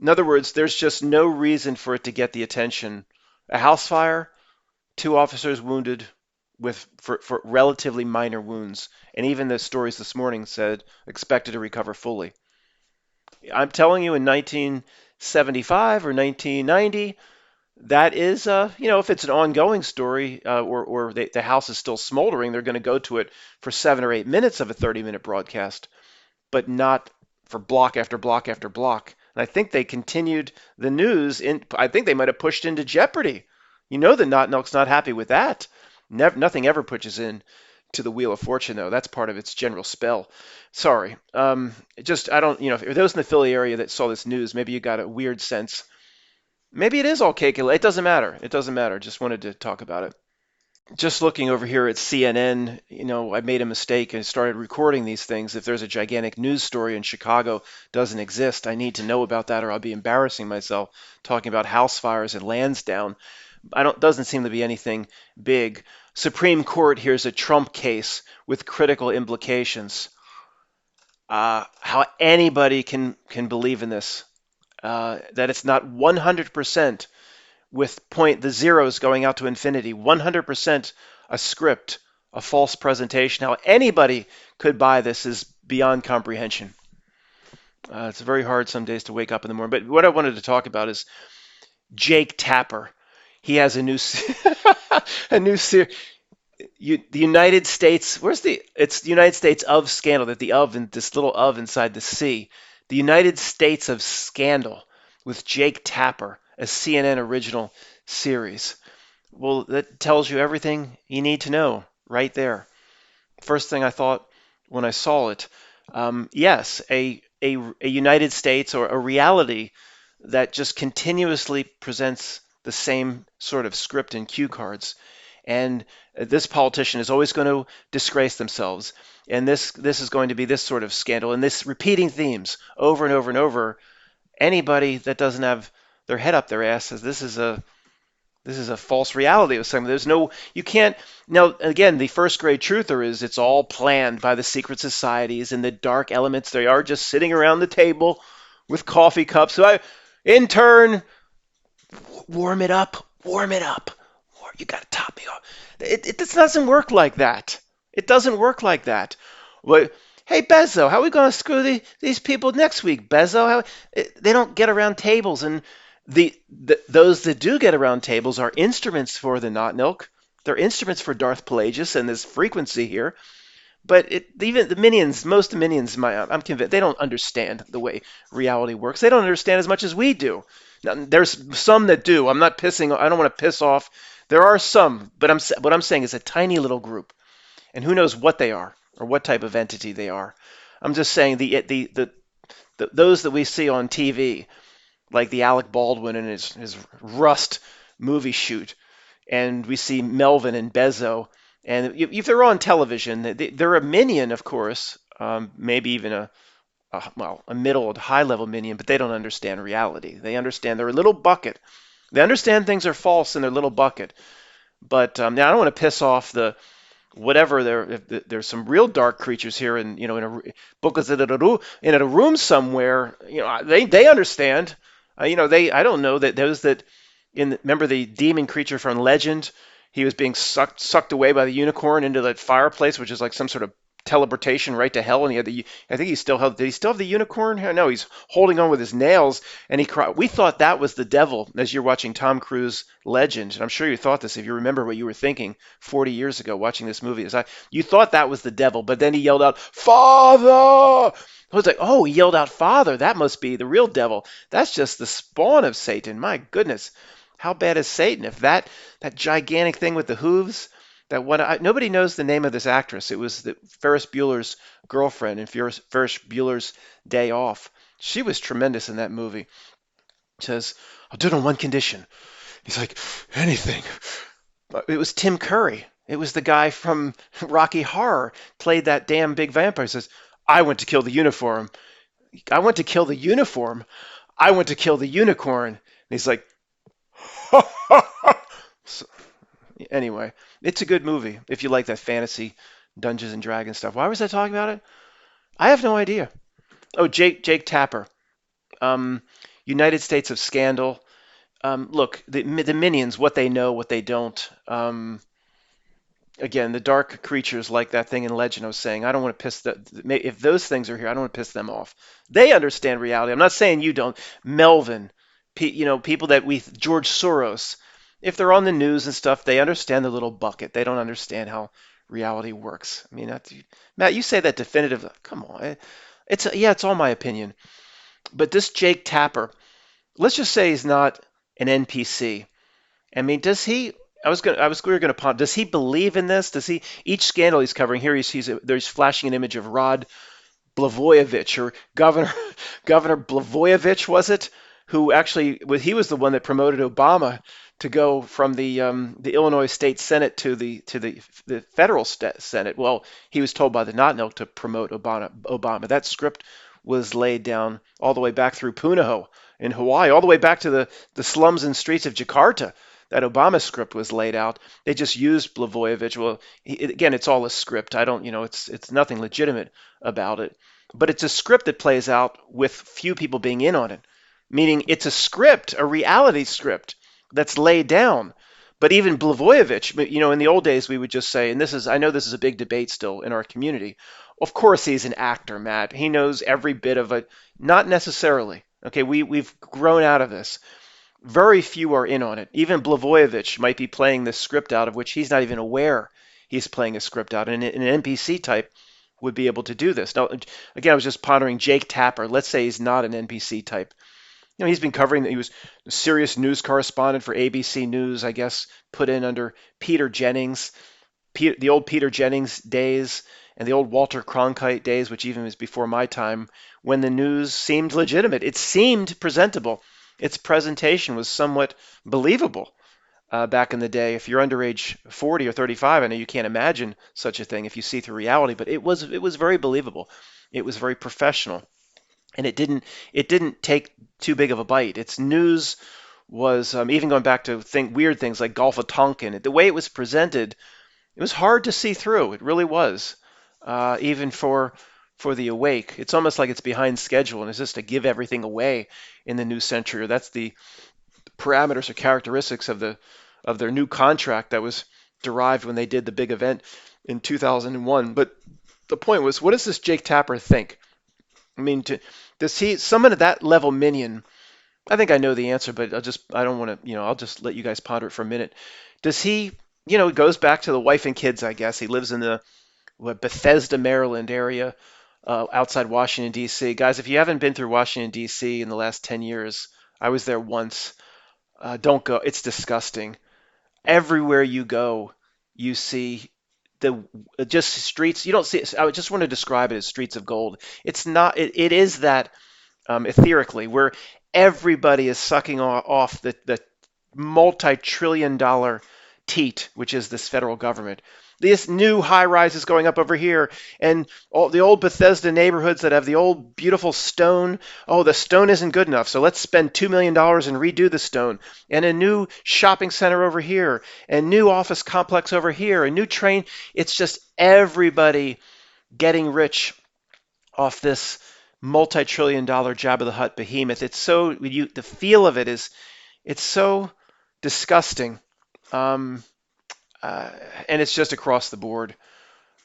other words, there's just no reason for it to get the attention. A house fire, 2 officers wounded for relatively minor wounds, and even the stories this morning said expected to recover fully. I'm telling you, in 1975 or 1990, that is, if it's an ongoing story or the house is still smoldering, they're going to go to it for 7 or 8 minutes of a 30-minute broadcast, but not for block after block after block. And I think they continued the news I think they might have pushed into jeopardy. You know the not milk's not happy with that. Nothing ever pushes in to the Wheel of Fortune, though. That's part of its general spell. Sorry. I don't, if those in the Philly area that saw this news, maybe you got a weird sense. Maybe it is all cake. It doesn't matter. It doesn't matter. Just wanted to talk about it. Just looking over here at CNN, I made a mistake and started recording these things. If there's a gigantic news story in Chicago doesn't exist, I need to know about that or I'll be embarrassing myself talking about house fires and Lansdowne. Doesn't seem to be anything big. Supreme Court hears a Trump case with critical implications. How anybody can believe in this, that it's not 100% with the zeros going out to infinity, 100% a script, a false presentation. How anybody could buy this is beyond comprehension. It's very hard some days to wake up in the morning. But what I wanted to talk about is Jake Tapper. He has a new series. The United States. It's the United States of Scandal. That the of, this little of inside the C. The United States of Scandal with Jake Tapper, a CNN original series. Well, that tells you everything you need to know right there. First thing I thought when I saw it, yes, a United States or a reality that just continuously presents the same sort of script and cue cards. And this politician is always going to disgrace themselves. And this is going to be this sort of scandal. And this repeating themes over and over and over. Anybody that doesn't have their head up their ass says this is a false reality of something. You can't. Now, again, the first grade truther is it's all planned by the secret societies and the dark elements. They are just sitting around the table with coffee cups. So intern, warm it up. You got to top me off. It doesn't work like that. It doesn't work like that. Well, hey, Bezzo, how are we going to screw these people next week, Bezzo? They don't get around tables, and those that do get around tables are instruments for the not milk. They're instruments for Darth Pelagius and this frequency here. But even the minions, most of the minions, I'm convinced they don't understand the way reality works. They don't understand as much as we do. Now, there's some that do. I'm not pissing. I don't want to piss off. There are some, but what I'm saying is a tiny little group, and who knows what they are or what type of entity they are. I'm just saying those that we see on TV, like the Alec Baldwin and his Rust movie shoot, and we see Melvin and Bezo, and if they're on television, they're a minion, of course, maybe even a middle to high level minion, but they don't understand reality. They understand they're a little bucket. They understand things are false in their little bucket. But now I don't want to piss off the whatever there. If there's some real dark creatures here, and in a books in a room somewhere. They understand. They I don't know that those that remember the demon creature from Legend. He was being sucked away by the unicorn into that fireplace, which is like some sort of teleportation right to hell. And I think he still held. Did he still have the unicorn? No, he's holding on with his nails, and he cried. We thought that was the devil as you're watching Tom Cruise Legend, and I'm sure you thought this if you remember what you were thinking 40 years ago watching this movie. You thought that was the devil, but then he yelled out, "Father!" I was like, oh, he yelled out, "Father!" That must be the real devil. That's just the spawn of Satan. My goodness, how bad is Satan? If that gigantic thing with the hooves, that one, nobody knows the name of this actress. It was Ferris Bueller's girlfriend in Ferris Bueller's Day Off. She was tremendous in that movie. Says, "I'll do it on one condition." He's like, "Anything." It was Tim Curry. It was the guy from Rocky Horror, played that damn big vampire. He says, "I went to kill the uniform. I went to kill the uniform. I went to kill the unicorn." And he's like, so, anyway, it's a good movie if you like that fantasy Dungeons and Dragons stuff. Why was I talking about it? I have no idea. Oh, Jake Tapper. Um, United States of Scandal. Look, the minions, what they know, what they don't. Again, the dark creatures like that thing in Legend I was saying, I don't want to if those things are here, I don't want to piss them off. They understand reality. I'm not saying you don't. Melvin, people George Soros, if they're on the news and stuff, they understand the little bucket. They don't understand how reality works. I mean, Matt, you say that definitive. Come on. It's all my opinion. But this Jake Tapper, let's just say he's not an NPC. I mean, does he? We were gonna ponder. Does he believe in this? Does he? Each scandal he's covering here, there's flashing an image of Rod Blagojevich or Governor Governor Blagojevich, was it? Who actually he was the one that promoted Obama to go from the Illinois State Senate to the federal Senate. Well, he was told by the Not to promote Obama. That script was laid down all the way back through Punahou in Hawaii, all the way back to the slums and streets of Jakarta. That Obama script was laid out. They just used Blagojevich. Well, again, it's all a script. I don't, it's nothing legitimate about it. But it's a script that plays out with few people being in on it. Meaning it's a script, a reality script that's laid down. But even Blagojevich, in the old days we would just say, and I know this is a big debate still in our community. Of course he's an actor, Matt. He knows every bit of it. Not necessarily. Okay, we've grown out of this. Very few are in on it. Even Blagojevich might be playing this script out of which he's not even aware he's playing a script out. And an NPC type would be able to do this. Now, again, I was just pondering Jake Tapper. Let's say he's not an NPC type. He's been covering that he was a serious news correspondent for ABC News, I guess, put in under Peter Jennings, the old Peter Jennings days and the old Walter Cronkite days, which even was before my time, when the news seemed legitimate. It seemed presentable. Its presentation was somewhat believable back in the day. If you're under age 40 or 35, I know you can't imagine such a thing if you see through reality, but it was very believable. It was very professional. And it didn't take too big of a bite. Its news was even going back to weird things like Gulf of Tonkin. The way it was presented, it was hard to see through. It really was, even for the awake. It's almost like it's behind schedule, and it's just to give everything away in the new century. Or that's the parameters or characteristics of their new contract that was derived when they did the big event in 2001. But the point was, what does this Jake Tapper think? I mean, does he summon at that level minion? I think I know the answer, but I don't want to, I'll just let you guys ponder it for a minute. Does he, it goes back to the wife and kids, I guess. He lives in the what, Bethesda, Maryland area, outside Washington, D.C. Guys, if you haven't been through Washington, D.C. in the last 10 years, I was there once. Don't go. It's disgusting. Everywhere you go, you see the just streets. You don't see. I just want to describe it as streets of gold. It's not. It is that, etherically, where everybody is sucking off the multi-trillion dollar teat, which is this federal government. This new high rise is going up over here, and all the old Bethesda neighborhoods that have the old beautiful stone. Oh, the stone isn't good enough, so let's spend $2 million and redo the stone. And a new shopping center over here, and new office complex over here, a new train. It's just everybody getting rich off this multi-trillion dollar Jabba the Hutt behemoth. It's so the feel of it is it's so disgusting, um, uh, and it's just across the board.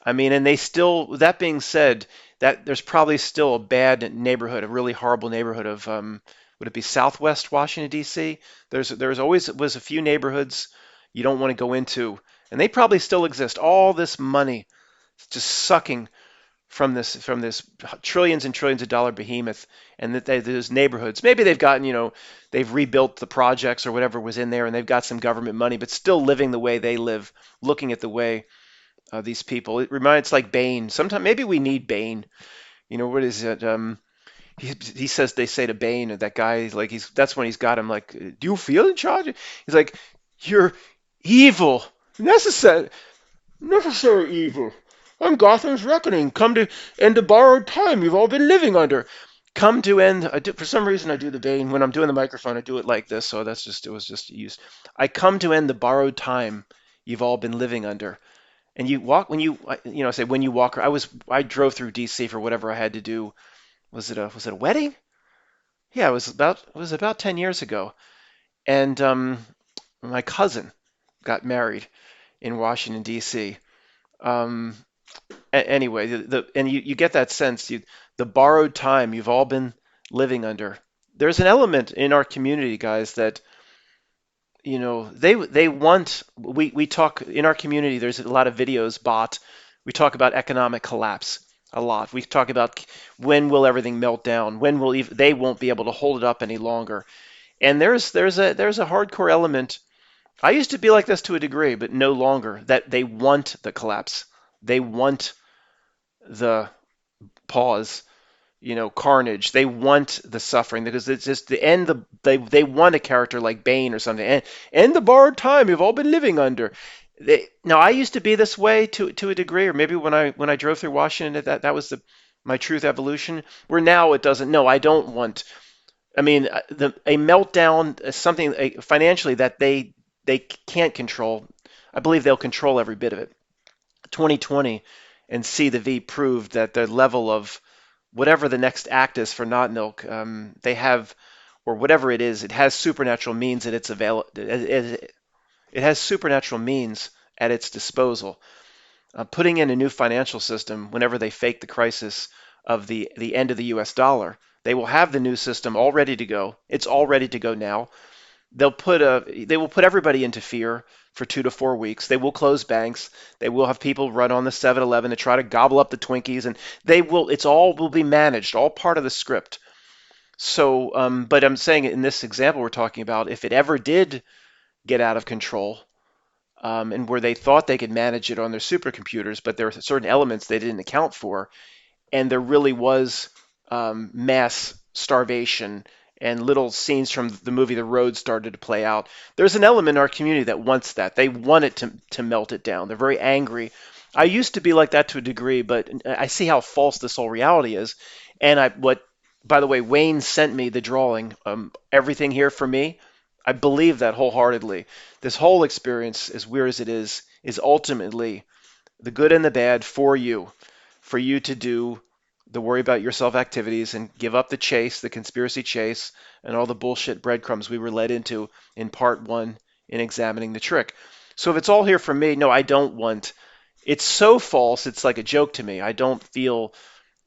I mean, and they still. That being said, that there's probably still a bad neighborhood, a really horrible neighborhood of would it be Southwest Washington D.C. There's always was a few neighborhoods you don't want to go into, and they probably still exist. All this money just sucking from this trillions and trillions of dollar behemoth, and that those neighborhoods, maybe they've gotten, they've rebuilt the projects or whatever was in there, and they've got some government money, but still living the way they live, looking at the way these people. It reminds like Bane. Sometimes maybe we need Bane. What is it? He says they say to Bane, that guy, like that's when he's got him like, do you feel in charge? He's like, you're evil, necessary evil. I'm Gotham's reckoning, come to end the borrowed time you've all been living under. Come to end. For some reason, I do the Bane when I'm doing the microphone. I do it like this, so it was just used. I come to end the borrowed time you've all been living under. And you walk when say when you walk. I drove through D.C. for whatever I had to do. Was it a wedding? Yeah, it was about 10 years ago, and my cousin got married in Washington D.C. Um, Anyway, and you get that sense, the borrowed time you've all been living under. There's an element in our community, guys, that they want. We talk in our community. There's a lot of videos bought. We talk about economic collapse a lot. We talk about when will everything melt down? When will they won't be able to hold it up any longer? And there's a hardcore element. I used to be like this to a degree, but no longer. That they want the collapse. They want the pause, carnage. They want the suffering because it's just the end. They want a character like Bane or something. And end the borrowed time you've all been living under. Now I used to be this way to a degree, or maybe when I drove through Washington, that was my truth evolution. Where now it doesn't. No, I don't want. I mean, a meltdown, something financially that they can't control. I believe they'll control every bit of it. 2020 and C the V proved that the level of whatever the next act is for Not Milk, they have, or whatever it is, it has supernatural means at its it has supernatural means at its disposal. Putting in a new financial system whenever they fake the crisis of the end of the U.S. dollar, they will have the new system all ready to go. It's all ready to go now. They will put everybody into fear for 2 to 4 weeks. They will close banks. They will have people run on the 7-Eleven to try to gobble up the Twinkies, and it's all will be managed, all part of the script. So, but I'm saying in this example we're talking about, if it ever did get out of control, and where they thought they could manage it on their supercomputers, but there are certain elements they didn't account for, and there really was mass starvation and little scenes from the movie The Road started to play out. There's an element in our community that wants that. They want it to melt it down. They're very angry. I used to be like that to a degree, but I see how false this whole reality is. And by the way, Wayne sent me the drawing. Everything here for me. I believe that wholeheartedly. This whole experience, as weird as it is ultimately the good and the bad for you to do the worry about yourself activities and give up the chase, the conspiracy chase, and all the bullshit breadcrumbs we were led into in part one in examining the trick. So if it's all here for me, no, I don't want. It's so false, it's like a joke to me. I don't feel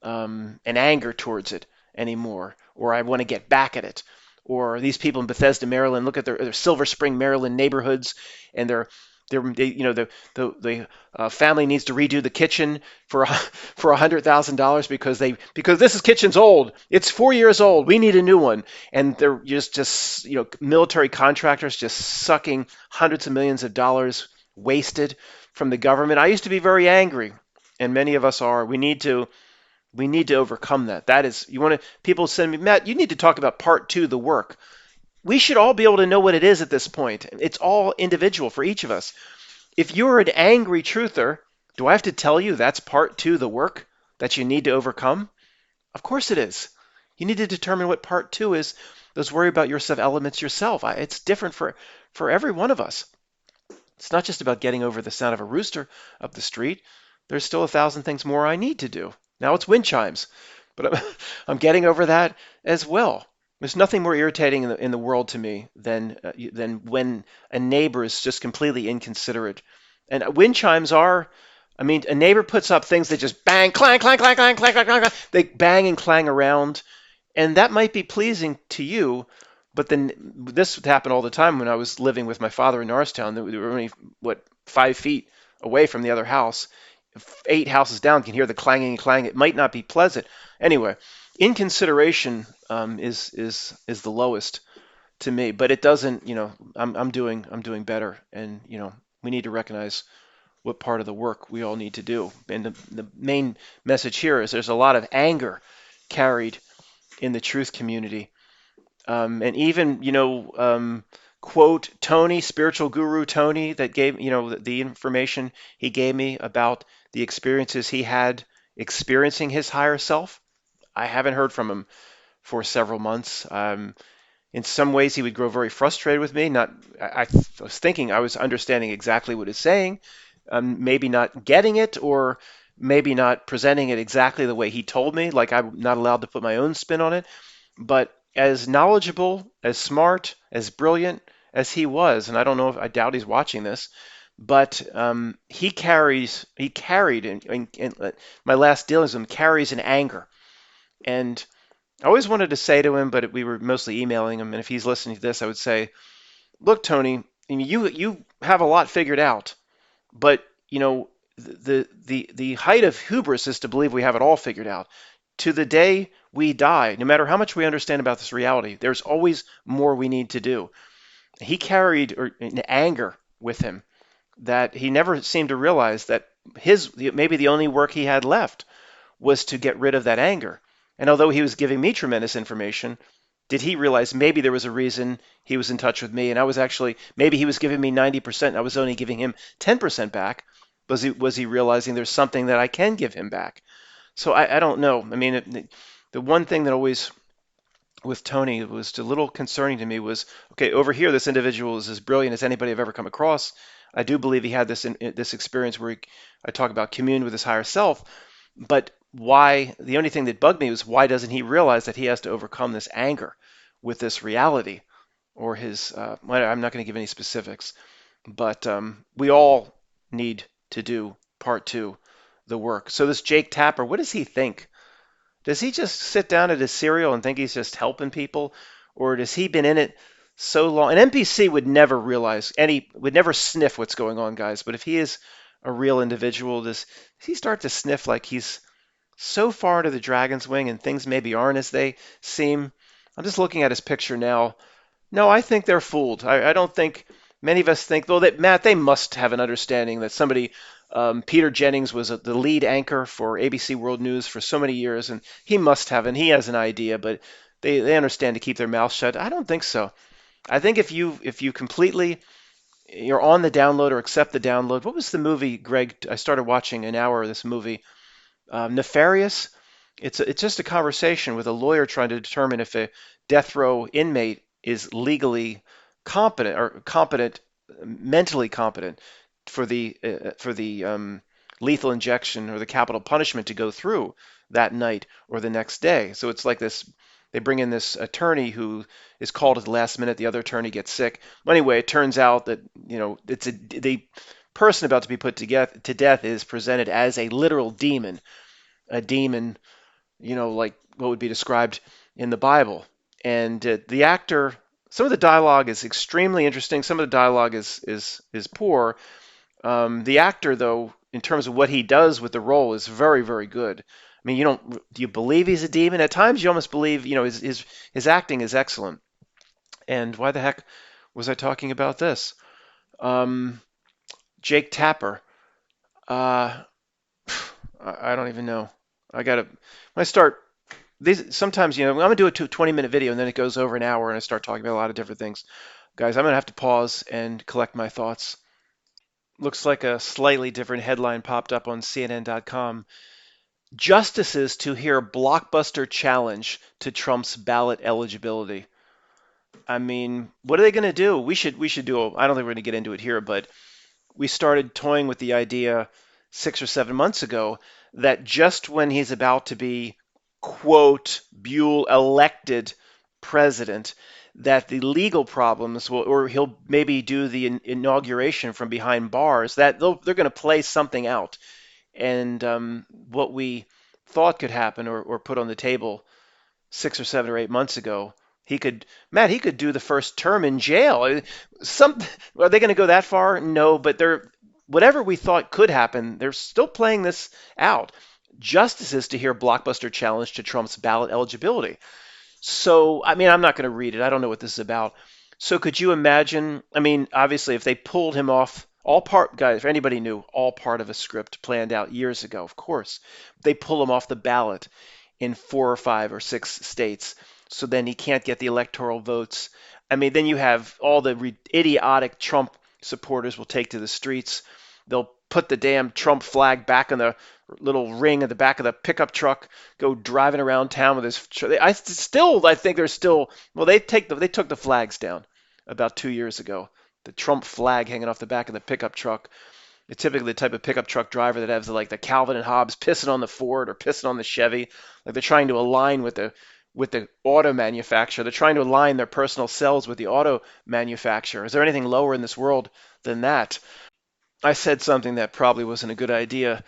an anger towards it anymore, or I want to get back at it. Or these people in Bethesda, Maryland, look at their Silver Spring, Maryland neighborhoods, and The family needs to redo the kitchen for for $100,000 because this kitchen's old. It's 4 years old. We need a new one. And they're just military contractors just sucking hundreds of millions of dollars wasted from the government. I used to be very angry, and many of us are. We need to overcome that. That is, you want to, people send me, Matt, you need to talk about part two, the work. We should all be able to know what it is at this point. It's all individual for each of us. If you're an angry truther, do I have to tell you that's part two, the work that you need to overcome? Of course it is. You need to determine what part two is. Those worry about yourself elements yourself. It's different for every one of us. It's not just about getting over the sound of a rooster up the street. There's still 1,000 things more I need to do. Now it's wind chimes, but I'm getting over that as well. There's nothing more irritating in the world to me than when a neighbor is just completely inconsiderate. And wind chimes are, I mean, a neighbor puts up things that just bang, clang, clang, clang, clang, clang, clang, clang, clang. They bang and clang around, and that might be pleasing to you, but then this would happen all the time when I was living with my father in Norristown. We were only, 5 feet away from the other house. 8 houses down, you can hear the clanging and clang. It might not be pleasant. Anyway, inconsideration is the lowest to me, but it doesn't. I'm doing better, and we need to recognize what part of the work we all need to do. And the main message here is there's a lot of anger carried in the truth community. And even, quote Tony, spiritual guru Tony, that gave, the information he gave me about the experiences he had experiencing his higher self. I haven't heard from him for several months. In some ways, he would grow very frustrated with me. Not, I was thinking I was understanding exactly what he's saying, maybe not getting it, or maybe not presenting it exactly the way he told me, like I'm not allowed to put my own spin on it. But as knowledgeable, as smart, as brilliant as he was, and I doubt he's watching this, but he carried, in my last dealings with him, carries an anger. And I always wanted to say to him, but we were mostly emailing him, and if he's listening to this, I would say, look, Tony, I mean, you have a lot figured out, but the height of hubris is to believe we have it all figured out. To the day we die, no matter how much we understand about this reality, there's always more we need to do. He carried an anger with him that he never seemed to realize that maybe the only work he had left was to get rid of that anger. And although he was giving me tremendous information, did he realize maybe there was a reason he was in touch with me, and maybe he was giving me 90%, I was only giving him 10% back. Was he realizing there's something that I can give him back? So I don't know. I mean, the one thing that always with Tony was a little concerning to me was, okay, over here, this individual is as brilliant as anybody I've ever come across. I do believe he had this experience where I talk about commune with his higher self, but why? The only thing that bugged me was, why doesn't he realize that he has to overcome this anger with this reality, or his? I'm not going to give any specifics, but we all need to do part two, the work. So this Jake Tapper, what does he think? Does he just sit down at his cereal and think he's just helping people? Or does he been in it so long? An NPC would never sniff what's going on, guys. But if he is a real individual, does he start to sniff like he's so far into the dragon's wing and things maybe aren't as they seem? I'm just looking at his picture now. No, I think they're fooled. I don't think many of us think, though, that Matt, they must have an understanding that Peter Jennings was the lead anchor for ABC World News for so many years, and and he has an idea, but they understand to keep their mouth shut. I don't think so. I think if you completely you're on the download or accept the download. What was the movie, Greg? I started watching an hour of this movie, Nefarious. It's just a conversation with a lawyer trying to determine if a death row inmate is legally competent, mentally competent for the lethal injection or the capital punishment to go through that night or the next day. So it's like this. They bring in this attorney who is called at the last minute. The other attorney gets sick. Anyway, it turns out that the person about to be put to death is presented as a literal demon, a demon, like what would be described in the Bible. And the actor some of the dialogue is extremely interesting. Some of the dialogue is poor. The actor, though, in terms of what he does with the role, is very, very good. I mean, you don't do you believe he's a demon? At times, you almost believe, his acting is excellent. And why the heck was I talking about this? Um, Jake Tapper. Uh, I don't even know. I gotta when I start these sometimes I'm gonna do a 20-minute video and then it goes over an hour and I start talking about a lot of different things. Guys, I'm gonna have to pause and collect my thoughts. Looks like a slightly different headline popped up on CNN.com. Justices to hear blockbuster challenge to Trump's ballot eligibility. I mean, what are they going to do? We should do. I don't think we're going to get into it here, but we started toying with the idea 6 or 7 months ago that just when he's about to be, quote, Buell elected president, that the legal problems will, or he'll maybe do the inauguration from behind bars, that they're going to play something out. And what we thought could happen or put on the table 6 or 7 or 8 months ago, he could do the first term in jail. Some are they going to go that far? No, but they're whatever we thought could happen. They're still playing this out. Justices to hear blockbuster challenge to Trump's ballot eligibility. So, I mean, I'm not going to read it. I don't know what this is about. So, could you imagine? I mean, obviously, if they pulled him off, all part, guys, if anybody knew, all part of a script planned out years ago, of course, they pull him off the ballot in 4 or 5 or 6 states. So then he can't get the electoral votes. I mean, then you have all the idiotic Trump supporters will take to the streets. They'll put the damn Trump flag back in the little ring at the back of the pickup truck, go driving around town with his. I think they're still. Well, they took the flags down about 2 years ago. The Trump flag hanging off the back of the pickup truck. It's typically the type of pickup truck driver that has like the Calvin and Hobbes pissing on the Ford or pissing on the Chevy. Like they're trying to align with the auto manufacturer. They're trying to align their personal selves with the auto manufacturer. Is there anything lower in this world than that? I said something that probably wasn't a good idea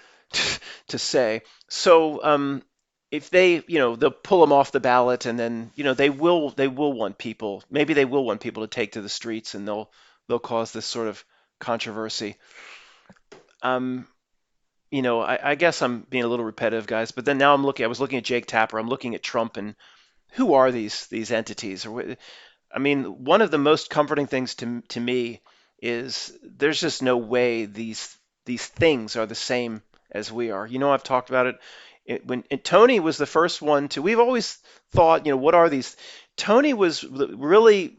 to say. So if they'll pull them off the ballot, and then they will want people. Maybe they will want people to take to the streets, and they'll cause this sort of controversy. Um, I guess I'm being a little repetitive, guys. But then now I was looking at Jake Tapper. I'm looking at Trump, and who are these entities? I mean, one of the most comforting things to me is there's just no way these things are the same as we are. I've talked about it. When and Tony was the first one to. We've always thought, what are these? Tony was really.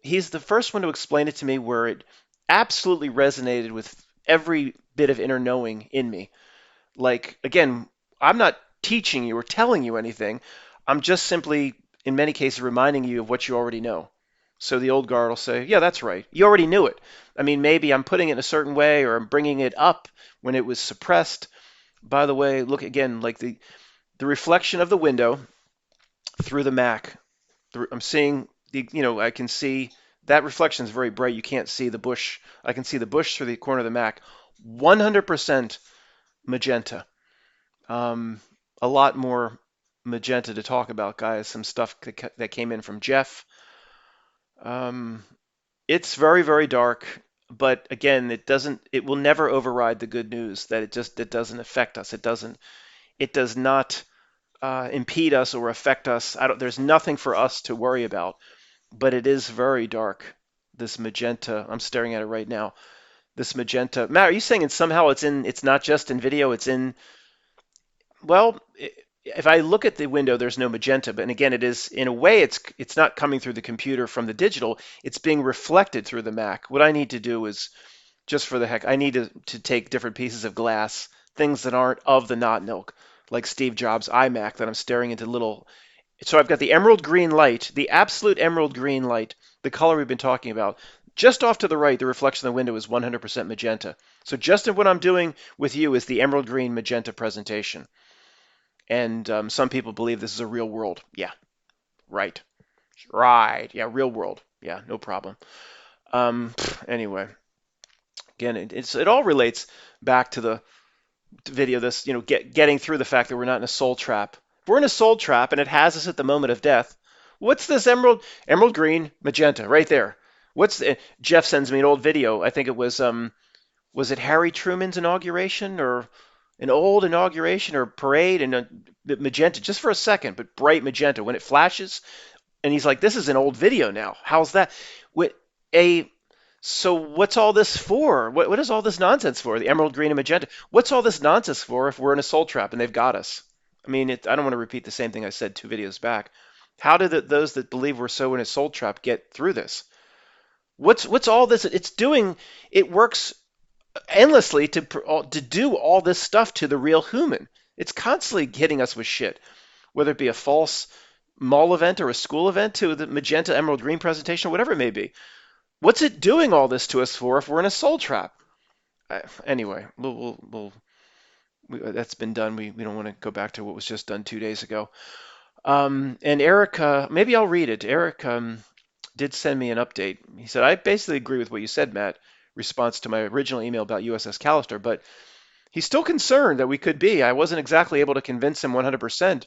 He's the first one to explain it to me where it absolutely resonated with every bit of inner knowing in me. Like, again, I'm not teaching you or telling you anything. I'm just simply, in many cases, reminding you of what you already know. So the old guard will say, yeah, that's right. You already knew it. I mean, maybe I'm putting it in a certain way or I'm bringing it up when it was suppressed. By the way, look again, like the reflection of the window through the Mac. I'm seeing I can see that reflection is very bright. You can't see the bush. I can see the bush through the corner of the Mac. 100% magenta. Um, a lot more magenta to talk about, guys. Some stuff that came in from Jeff. Um, it's very, very dark, but again, it will never override the good news that it doesn't affect us. It does not impede us or affect us. There's nothing for us to worry about, but it is very dark. This magenta, I'm staring at it right now. This magenta. Matt, are you saying somehow it's not just in video, it's in well, if I look at the window, there's no magenta, but and again, it is in a way it's not coming through the computer from the digital. It's being reflected through the Mac. What I need to do is just for the heck, I need to take different pieces of glass, things that aren't of the not milk, like Steve Jobs' iMac that I'm staring into little. So I've got the emerald green light, the absolute emerald green light, the color we've been talking about. Just off to the right, the reflection of the window is 100% magenta. So just what I'm doing with you is the emerald green magenta presentation. And some people believe this is a real world. Yeah, right. Right. Yeah, real world. Yeah, no problem. Anyway, again, it all relates back to the video. This, getting through the fact that we're not in a soul trap. If we're in a soul trap and it has us at the moment of death, What's this emerald green, magenta, right there? Jeff sends me an old video. I think it was it Harry Truman's inauguration or an old inauguration or parade and magenta just for a second, but bright magenta when it flashes. And he's like, "This is an old video now. How's that?" With a So what's all this for? What is all this nonsense for? The emerald green and magenta. What's all this nonsense for if we're in a soul trap and they've got us? I mean, I don't want to repeat the same thing I said 2 videos back. How did those that believe we're so in a soul trap get through this? What's all this? It's doing. It works endlessly to do all this stuff to the real human. It's constantly hitting us with shit, whether it be a false mall event or a school event to the magenta emerald green presentation, whatever it may be. What's it doing all this to us for if we're in a soul trap? Anyway, that's been done. We don't want to go back to what was just done 2 days ago. And Eric, maybe I'll read it. Eric did send me an update. He said, I basically agree with what you said, Matt, response to my original email about USS Callister, but he's still concerned that we could be. I wasn't exactly able to convince him 100%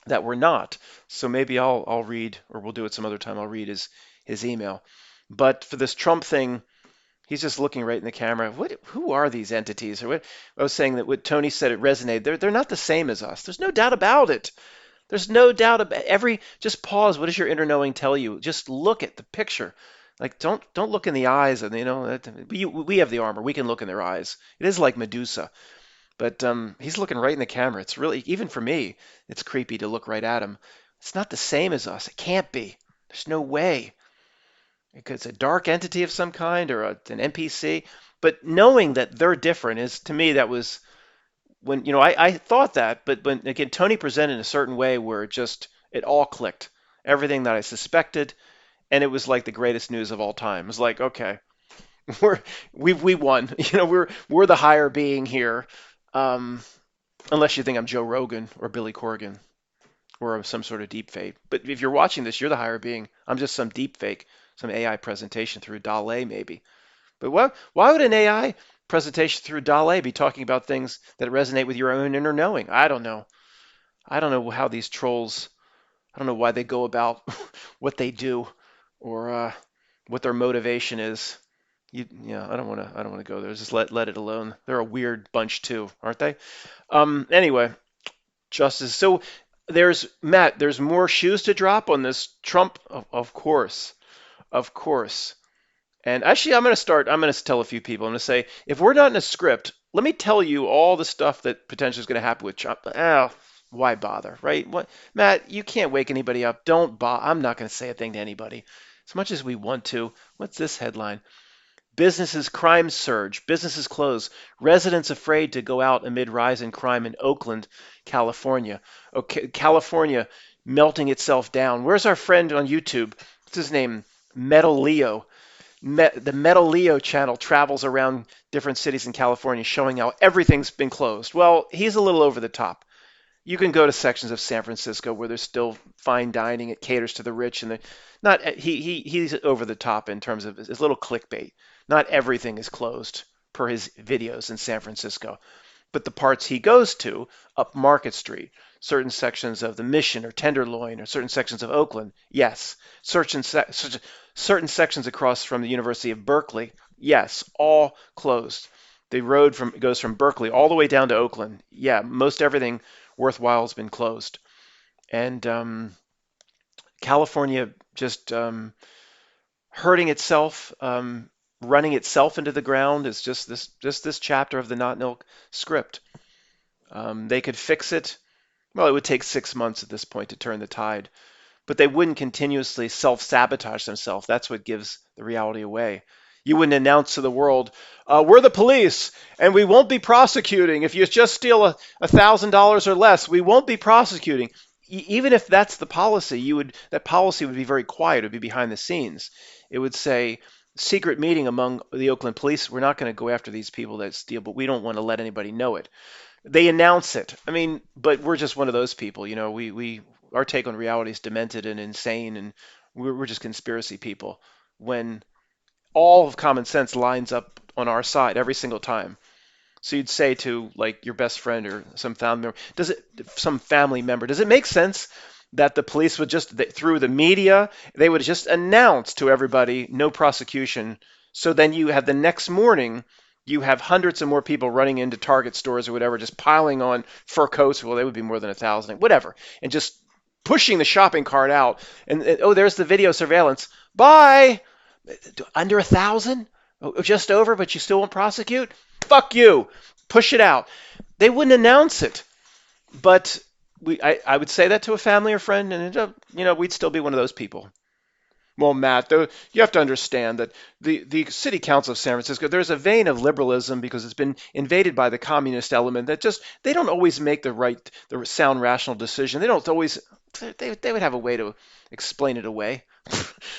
that we're not. So maybe I'll read, or we'll do it some other time. I'll read his email. But for this Trump thing, he's just looking right in the camera. Who are these entities? Or what I was saying that what Tony said, it resonated. They're not the same as us. There's no doubt about it. There's no doubt about just pause. What does your inner knowing tell you? Just look at the picture. Like don't look in the eyes, and we have the armor. We can look in their eyes. It is like Medusa, but he's looking right in the camera. It's really, even for me, it's creepy to look right at him. It's not the same as us. It can't be. There's no way. It's a dark entity of some kind or an NPC. But knowing that they're different is, to me, that was when, I thought that, but when, again, Tony presented in a certain way where it all clicked. Everything that I suspected, and it was like the greatest news of all time. It was like, okay, we won. We're the higher being here. Unless you think I'm Joe Rogan or Billy Corgan or some sort of deep fake. But if you're watching this, you're the higher being. I'm just some deep fake, some AI presentation through DALL-E maybe. But why would an AI presentation through DALL-E be talking about things that resonate with your own inner knowing? I don't know. I don't know how these trolls, I don't know why they go about what they do or what their motivation is. I don't want to go there. Just let it alone. They're a weird bunch too, aren't they? Anyway, Justice. So there's more shoes to drop on this Trump, of course, of course. And actually, I'm going to tell a few people. I'm going to say, if we're not in a script, let me tell you all the stuff that potentially is going to happen with Trump. Why bother, right? What, Matt, you can't wake anybody up. Don't bother. I'm not going to say a thing to anybody. As much as we want to. What's this headline? Businesses crime surge. Businesses close. Residents afraid to go out amid rise in crime in Oakland, California. Okay, California melting itself down. Where's our friend on YouTube? What's his name? Metal Leo. The Metal Leo channel travels around different cities in California showing how everything's been closed. Well, he's a little over the top. You can go to sections of San Francisco where there's still fine dining. It caters to the rich, and he's over the top in terms of his little clickbait. Not everything is closed per his videos in San Francisco, but the parts he goes to up Market Street, certain sections of the Mission or Tenderloin, or certain sections of Oakland, yes. Certain sections across from the University of Berkeley, yes, all closed. The road goes from Berkeley all the way down to Oakland. Yeah, most everything worthwhile has been closed. And California just hurting itself, running itself into the ground is just this chapter of the Not Milk script. They could fix it. Well, it would take 6 months at this point to turn the tide, but they wouldn't continuously self-sabotage themselves. That's what gives the reality away. You wouldn't announce to the world, we're the police, and we won't be prosecuting. If you just steal $1,000 or less, we won't be prosecuting. Even if that's the policy, that policy would be very quiet. It would be behind the scenes. It would say, secret meeting among the Oakland police. We're not going to go after these people that steal, but we don't want to let anybody know it. They announce it. I mean, but we're just one of those people. Our take on reality is demented and insane, and we're just conspiracy people. When all of common sense lines up on our side every single time. So you'd say to like your best friend or some family member, does it make sense that the police would just, through the media, they would just announce to everybody, no prosecution. So then you have the next morning, you have hundreds of more people running into Target stores or whatever, just piling on fur coats. Well, they would be more than 1,000, whatever, and just pushing the shopping cart out. And oh, there's the video surveillance. Bye. Under 1,000? Oh, just over, but you still won't prosecute? Fuck you. Push it out. They wouldn't announce it. But I would say that to a family or friend, and we'd still be one of those people. Well, Matt, though, you have to understand that the city council of San Francisco, there's a vein of liberalism because it's been invaded by the communist element that just, they don't always make the sound, rational decision. They don't always, they would have a way to explain it away.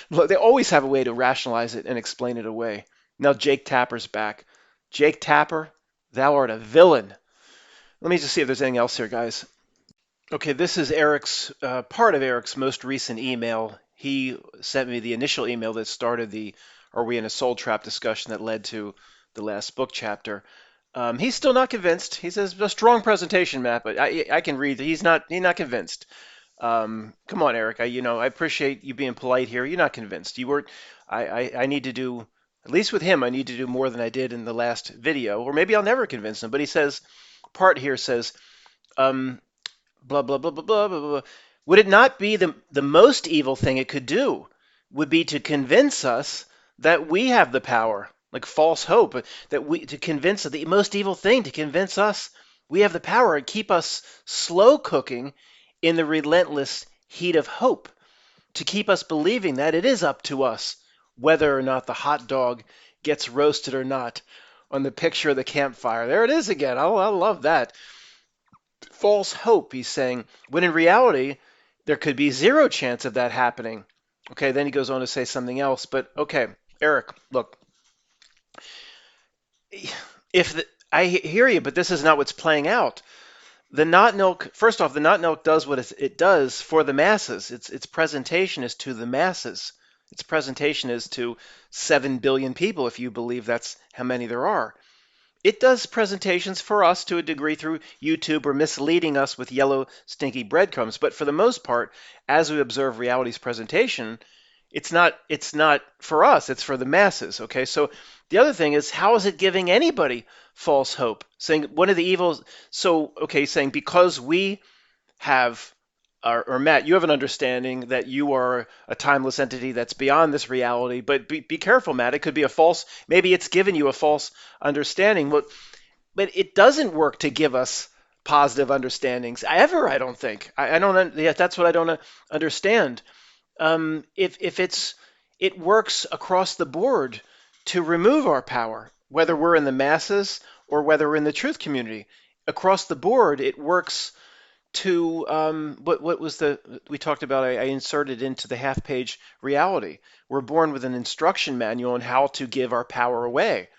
They always have a way to rationalize it and explain it away. Now Jake Tapper's back. Jake Tapper, thou art a villain. Let me just see if there's anything else here, guys. Okay, this is Eric's part of Eric's most recent email. He sent me the initial email that started the "Are we in a soul trap?" discussion that led to the last book chapter. He's still not convinced. He says a strong presentation, Matt, but I can read that he's not convinced. Come on, Eric. I appreciate you being polite here. You're not convinced. You were. I need to do, at least with him, I need to do more than I did in the last video, or maybe I'll never convince him. But he says, part here says. Blah, blah, blah, blah, blah, blah, blah. Would it not be the most evil thing it could do would be to convince us that we have the power, like false hope, to convince the most evil thing to convince us we have the power and keep us slow cooking in the relentless heat of hope, to keep us believing that it is up to us whether or not the hot dog gets roasted or not on the picture of the campfire. There it is again. I love that. False hope, he's saying, when in reality, there could be zero chance of that happening. Okay, then he goes on to say something else. But okay, Eric, look, I hear you, but this is not what's playing out. The not milk, first off, the not milk does what it does for the masses. Its presentation is to the masses. Its presentation is to 7 billion people, if you believe that's how many there are. It does presentations for us to a degree through YouTube or misleading us with yellow, stinky breadcrumbs. But for the most part, as we observe reality's presentation, it's not for us, it's for the masses. Okay, so the other thing is, how is it giving anybody false hope? Saying one of the evils, so, okay, saying because we have, or Matt, you have an understanding that you are a timeless entity that's beyond this reality, but be careful, Matt. It could be a false, maybe it's given you a false understanding. But it doesn't work to give us positive understandings ever, I don't think. I don't, yeah, that's what I don't understand. It works across the board to remove our power, whether we're in the masses or whether we're in the truth community. Across the board, it works to what was we talked about, I inserted into the half-page reality. We're born with an instruction manual on how to give our power away.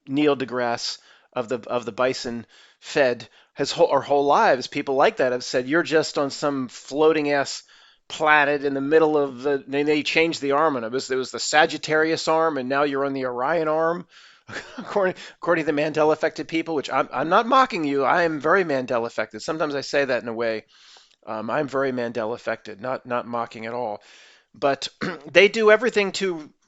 Neil deGrasse of the Bison Fed, our whole lives, people like that have said, you're just on some floating ass planet in the middle of they changed the arm on it. It was the Sagittarius arm, and now you're on the Orion arm. According to the Mandela affected people, which I'm not mocking you, I am very Mandela affected. Sometimes I say that in a way. I'm very Mandela affected, not mocking at all. But they do everything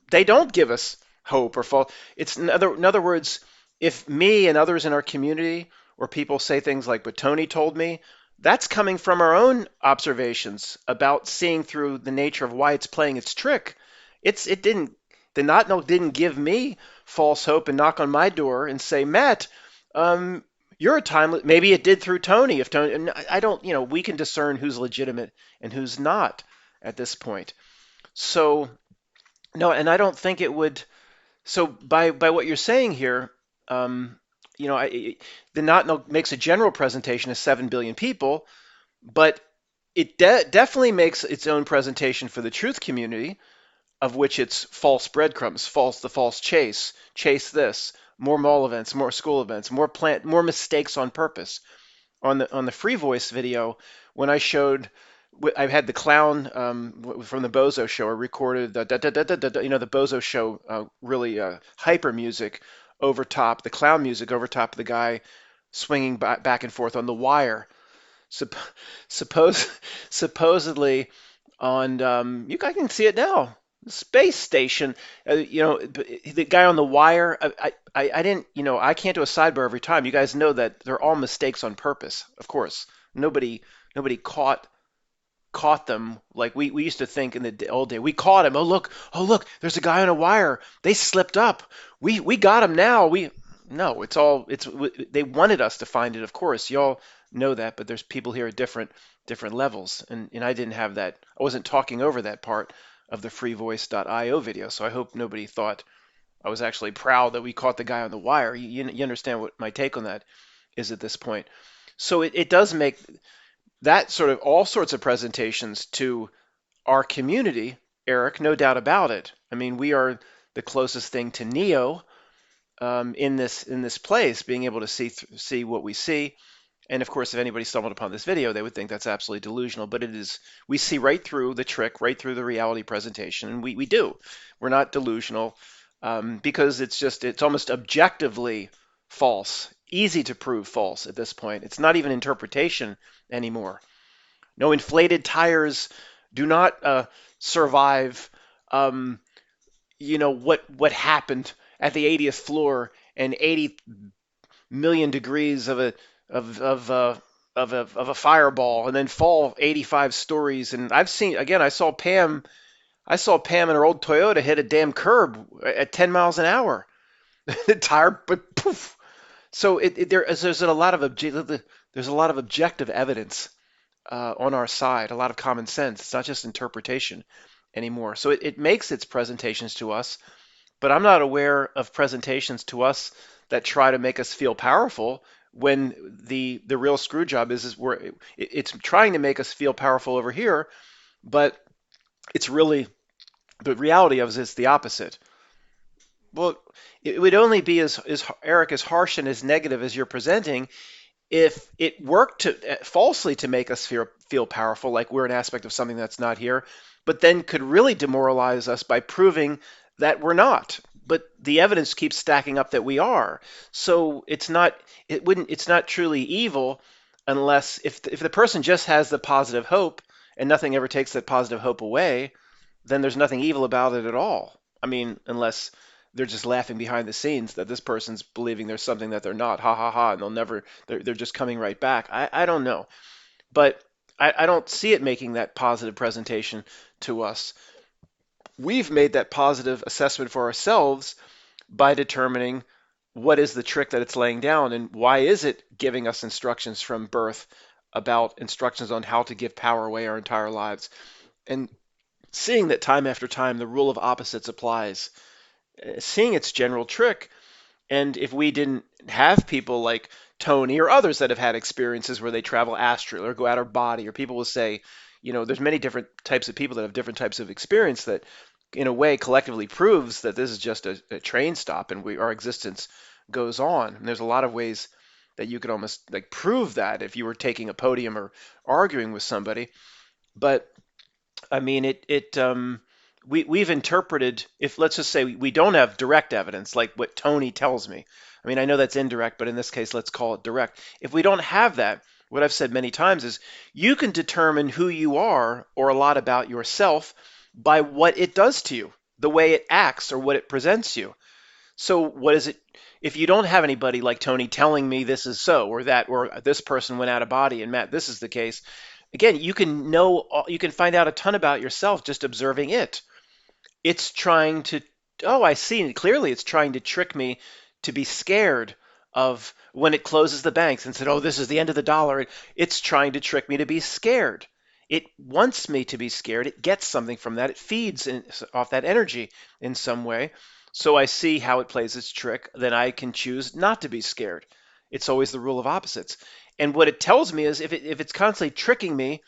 they don't give us hope or fault. It's in other words, if me and others in our community or people say things like, but Tony told me, that's coming from our own observations about seeing through the nature of why it's playing its trick. The not milk didn't give me false hope and knock on my door and say, Matt, you're a timeless. Maybe it did through Tony. If Tony, and I don't, we can discern who's legitimate and who's not at this point. So no, and I don't think it would. So by what you're saying here, the not milk makes a general presentation of 7 billion people, but it definitely makes its own presentation for the truth community, of which it's false breadcrumbs, the false chase this, more mall events, more school events, more mistakes on purpose. On the Free Voice video, when I showed, I had the clown from the Bozo Show. I recorded the Bozo Show really hyper music over top, the clown music over top of the guy swinging back and forth on the wire. Supp- suppose supposedly on you guys can see it now. Space station, the guy on the wire. I didn't, I can't do a sidebar every time. You guys know that they're all mistakes on purpose, of course. Nobody caught them like we used to think in the old day. We caught him. Oh look, there's a guy on a wire. They slipped up. We got him now. We No, they wanted us to find it, of course. Y'all know that, but there's people here at different levels, and I didn't have that. I wasn't talking over that part of the freevoice.io video, so I hope nobody thought I was actually proud that we caught the guy on the wire. You understand what my take on that is at this point. So it does make that sort of all sorts of presentations to our community, Eric, no doubt about it. I mean, we are the closest thing to Neo in this place, being able to see what we see. And of course, if anybody stumbled upon this video, they would think that's absolutely delusional. But it is. We see right through the trick, right through the reality presentation, and we do. We're not delusional because it's almost objectively false, easy to prove false at this point. It's not even interpretation anymore. No, inflated tires do not survive. What happened at the 80th floor and 80 million degrees of a fireball, and then fall 85 stories. And I saw Pam in her old Toyota hit a damn curb at 10 miles an hour. The tire, but poof. So there's a lot of objective evidence on our side, a lot of common sense. It's not just interpretation anymore. So it makes its presentations to us, but I'm not aware of presentations to us that try to make us feel powerful when the real screw job is where it's trying to make us feel powerful over here, but it's really the reality of it is the opposite. Well, it would only be as Eric, as harsh and as negative as you're presenting if it worked falsely to make us feel powerful, like we're an aspect of something that's not here, but then could really demoralize us by proving that we're not. But the evidence keeps stacking up that we are. So it's not truly evil unless if the person just has the positive hope and nothing ever takes that positive hope away, then there's nothing evil about it at all. I mean, unless they're just laughing behind the scenes that this person's believing there's something that they're not, ha ha ha, and they're just coming right back. I don't know, but I don't see it making that positive presentation to us. We've made that positive assessment for ourselves by determining what is the trick that it's laying down and why is it giving us instructions from birth about instructions on how to give power away our entire lives, and seeing that time after time the rule of opposites applies, seeing its general trick. And if we didn't have people like Tony or others that have had experiences where they travel astral or go out of body, or people will say, there's many different types of people that have different types of experience that, in a way, collectively proves that this is just a train stop and our existence goes on. And there's a lot of ways that you could almost like prove that if you were taking a podium or arguing with somebody. But I mean, we've interpreted, if let's just say we don't have direct evidence, like what Tony tells me. I mean, I know that's indirect, but in this case, let's call it direct. If we don't have that, what I've said many times is you can determine who you are or a lot about yourself by what it does to you, the way it acts or what it presents you. So what is it? If you don't have anybody like Tony telling me this is so or that, or this person went out of body and Matt, this is the case. Again, you can find out a ton about yourself just observing it. It's trying to, oh, I see. Clearly, it's trying to trick me to be scared of when it closes the banks and said, oh, this is the end of the dollar. It's trying to trick me to be scared. It wants me to be scared. It gets something from that. It feeds off that energy in some way. So I see how it plays its trick. Then I can choose not to be scared. It's always the rule of opposites. And what it tells me is if it's constantly tricking me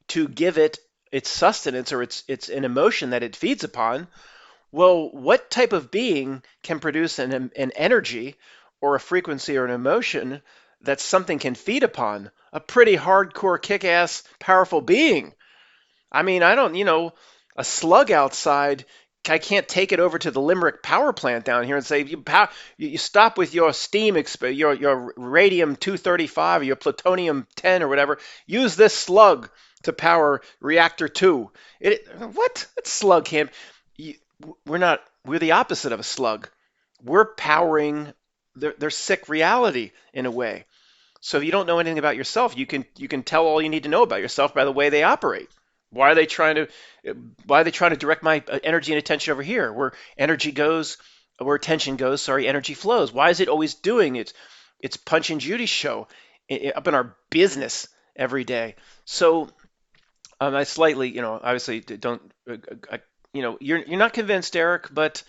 to give it its sustenance or it's an emotion that it feeds upon, well, what type of being can produce an energy or a frequency or an emotion that something can feed upon? A pretty hardcore, kick-ass, powerful being. I mean, I don't, a slug outside I can't take it over to the Limerick power plant down here and say you stop with your your radium 235 or your plutonium 10 or whatever. Use this slug to power reactor 2. What? That slug can't. You, we're not. We're the opposite of a slug. We're powering their sick reality in a way. So if you don't know anything about yourself, you can tell all you need to know about yourself by the way they operate. Why are they trying to why are they trying to direct my energy and attention over here? Where energy goes, where attention goes, sorry, energy flows. Why is it always doing it? It's Punch and Judy's show up in our business every day. So I slightly, obviously don't, you're not convinced, Eric, but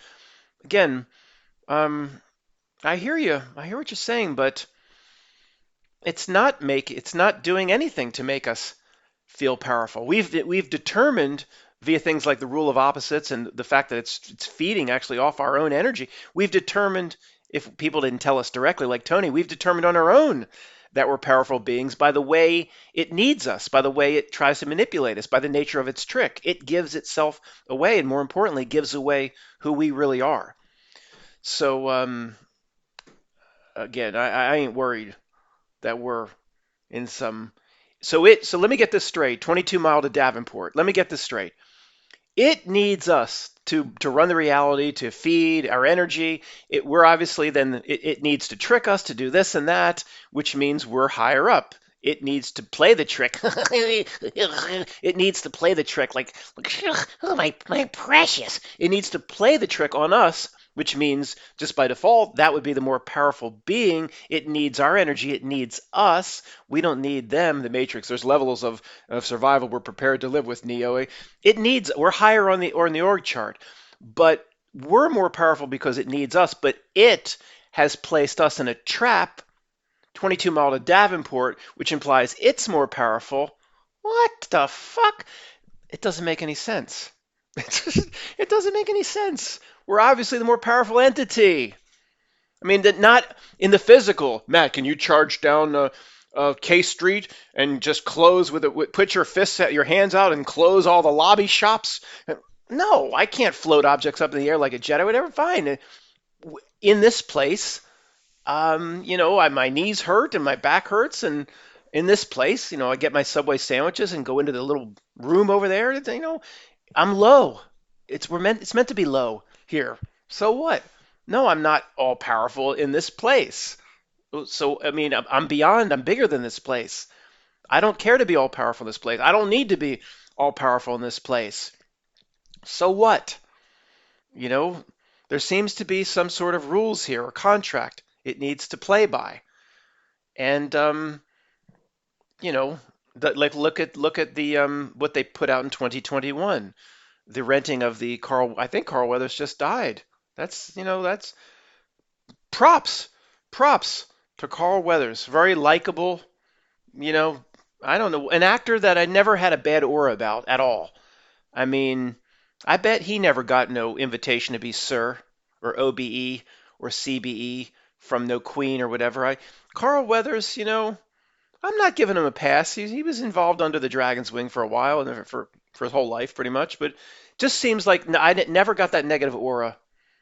again, um, I hear you. I hear what you're saying, but it's not doing anything to make us feel powerful. We've determined via things like the rule of opposites and the fact that it's feeding actually off our own energy. We've determined, if people didn't tell us directly, like Tony, we've determined on our own that we're powerful beings by the way it needs us, by the way it tries to manipulate us, by the nature of its trick. It gives itself away, and more importantly, gives away who we really are. So again, I ain't worried that we're in some. So let me get this straight. 22 Mile to Davenport. Let me get this straight. It needs us to run the reality, to feed our energy. We're obviously then it needs to trick us to do this and that, which means we're higher up. It needs to play the trick. It needs to play the trick like oh my precious. It needs to play the trick on us, which means just by default, that would be the more powerful being. It needs our energy. It needs us. We don't need them, the Matrix. There's levels of survival we're prepared to live with, Neo. We're higher on the org chart, but we're more powerful because it needs us, but it has placed us in a trap, 22 Mile to Davenport, which implies it's more powerful. What the fuck? It doesn't make any sense. It doesn't make any sense. We're obviously the more powerful entity. I mean, that not in the physical. Matt, can you charge down K Street and just close put your fists, your hands out, and close all the lobby shops? No, I can't float objects up in the air like a jet. I would ever find in this place. My knees hurt and my back hurts, and in this place, I get my Subway sandwiches and go into the little room over there. I'm low. It's meant to be low here. So what? No, I'm not all powerful in this place. So I mean, I'm bigger than this place. I don't care to be all powerful in this place. I don't need to be all powerful in this place. So what? You know, there seems to be some sort of rules here or contract it needs to play by. And you know, like look at the what they put out in 2021, the renting of the Carl. I think Carl Weathers just died. That's props, props to Carl Weathers. Very likable. You know, I don't know, an actor that I never had a bad aura about at all. I mean, I bet he never got no invitation to be Sir or OBE or CBE from no Queen or whatever. Carl Weathers, I'm not giving him a pass. He was involved under the Dragon's Wing for a while and for his whole life pretty much, but just seems like I never got that negative aura.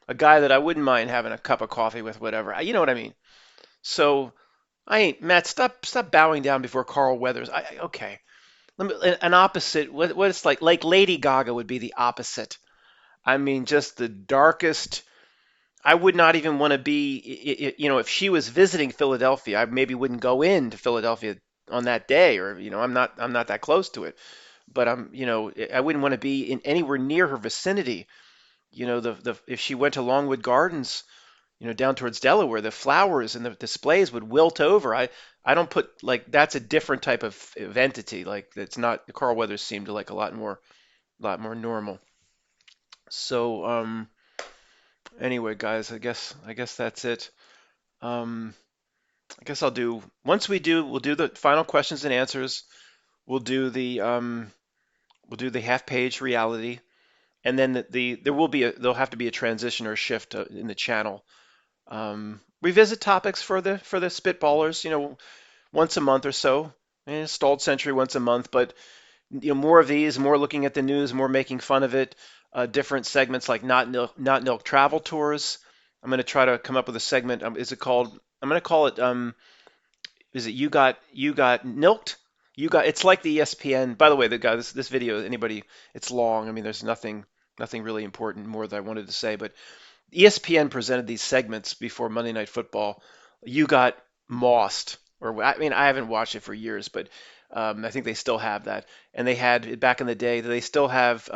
A guy that I wouldn't mind having a cup of coffee with, whatever. You know what I mean? So I ain't Matt. Stop bowing down before Carl Weathers. Okay. An opposite. What it's like Lady Gaga would be the opposite. I mean, just the darkest. I would not even want to be, if she was visiting Philadelphia, I maybe wouldn't go into Philadelphia on that day, or I'm not that close to it. But I wouldn't want to be in anywhere near her vicinity. The if she went to Longwood Gardens, down towards Delaware, the flowers and the displays would wilt over. I don't put like that's a different type of entity. Like it's not. Carl Weathers seemed to like a lot more normal. So anyway, guys, I guess that's it. Um, I guess we'll do the final questions and answers. We'll do the half page reality, and then there'll have to be a transition or a shift in the channel. Revisit topics for the spitballers, once a month or so. Stalled century once a month, but more of these, more looking at the news, more making fun of it. different segments like not milk travel tours. I'm going to try to come up with a segment. Is it called? I'm going to call it. Is it you got milked? You got. It's like the ESPN. By the way, the guy this video. Anybody? It's long. I mean, there's nothing really important more that I wanted to say. But ESPN presented these segments before Monday Night Football. You got mossed, or I mean, I haven't watched it for years, but I think they still have that. And they had back in the day. They still have.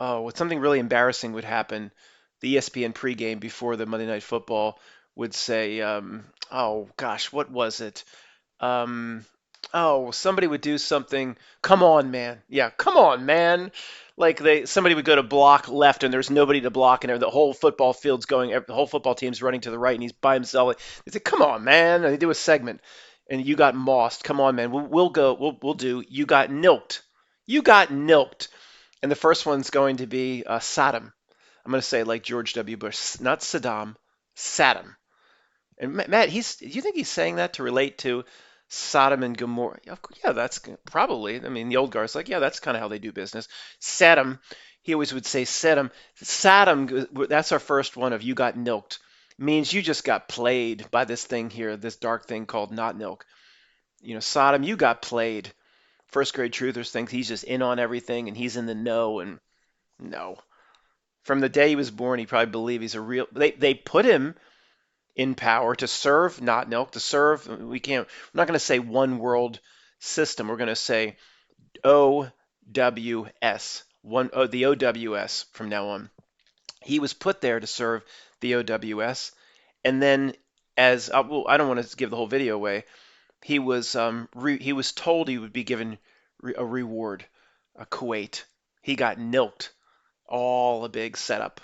Oh, something really embarrassing would happen. The ESPN pregame before the Monday Night Football would say, oh gosh, what was it? Um, oh, somebody would do something. Come on, man. Yeah, come on, man. Like somebody would go to block left and there's nobody to block and the whole football field's going, the whole football team's running to the right and he's by himself. They say, come on, man. And they do a segment and you got mossed. Come on, man. We'll go. We'll do. You got nilked. You got nilked. And the first one's going to be Saddam. I'm going to say like George W. Bush, not Saddam, Saddam. And Matt, do you think he's saying that to relate to Sodom and Gomorrah? Yeah, that's probably. I mean, the old guard's like, yeah, that's kind of how they do business. Saddam, he always would say Saddam. Saddam, that's our first one of you got milked. Means you just got played by this thing here, this dark thing called not milk. You know, Sodom, you got played. First grade truthers think he's just in on everything and he's in the know. And no. From the day he was born, he probably believed he's a real. They put him in power to serve, not milk, to serve. We can't, we're not going to say one world system. We're going to say OWS, the OWS from now on. He was put there to serve the OWS. And then well, I don't want to give the whole video away. He was he was told he would be given a reward, a Kuwait. He got milked. All a big setup.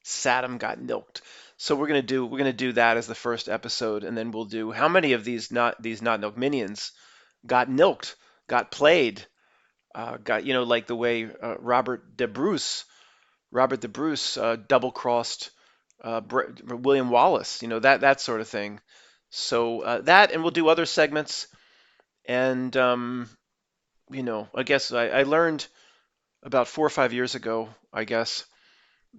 Saddam got milked. So we're gonna do that as the first episode, and then we'll do how many of these not milk minions got milked, got played, got like the way Robert the Bruce double crossed William Wallace, that sort of thing. So that, and we'll do other segments, and I guess I learned about 4 or 5 years ago, I guess,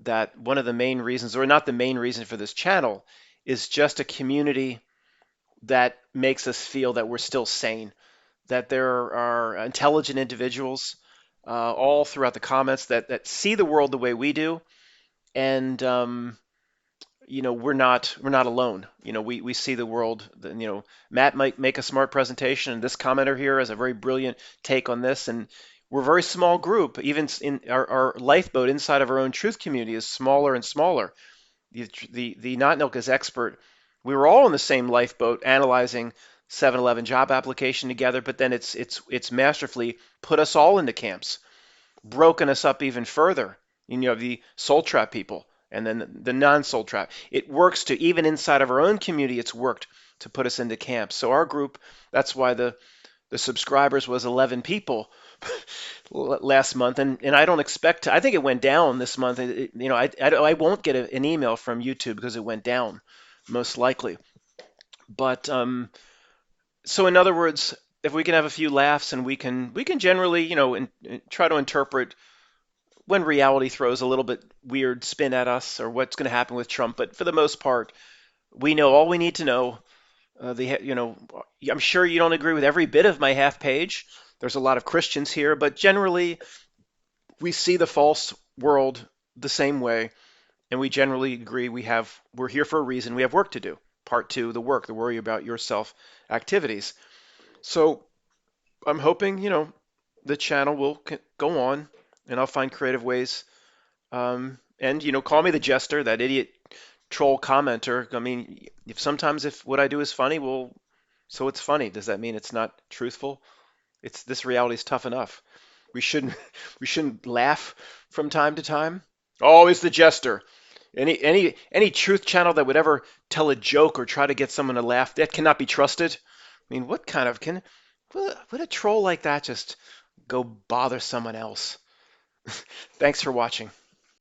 that one of the main reasons, or not the main reason for this channel, is just a community that makes us feel that we're still sane, that there are intelligent individuals all throughout the comments that see the world the way we do, and we're not alone. We see the world. Matt might make a smart presentation, and this commenter here has a very brilliant take on this, and we're a very small group. Even in our lifeboat inside of our own truth community is smaller and smaller. The Not Milk is expert. We were all in the same lifeboat analyzing 7-Eleven job application together, but then it's masterfully put us all into camps, broken us up even further. You have the soul trap people and then the non-soul trap. It works to, even inside of our own community, it's worked to put us into camps. So our group, that's why the subscribers was 11 people last month, and I don't expect to. I think it went down this month. I won't get an email from YouTube because it went down, most likely. But so in other words, if we can have a few laughs and we can generally, try to interpret when reality throws a little bit weird spin at us or what's going to happen with Trump. But for the most part, we know all we need to know. I'm sure you don't agree with every bit of my half page. There's a lot of Christians here, but generally we see the false world the same way, and we generally agree we're here for a reason. We have work to do. Part two, the work, the worry about yourself activities. So I'm hoping, the channel will go on, and I'll find creative ways. And call me the jester, that idiot troll commenter. I mean, if what I do is funny, well, so it's funny. Does that mean it's not truthful? This reality is tough enough. We shouldn't we shouldn't laugh from time to time. Always the jester. Any truth channel that would ever tell a joke or try to get someone to laugh, that cannot be trusted. I mean, would a troll like that just go bother someone else? Thanks for watching.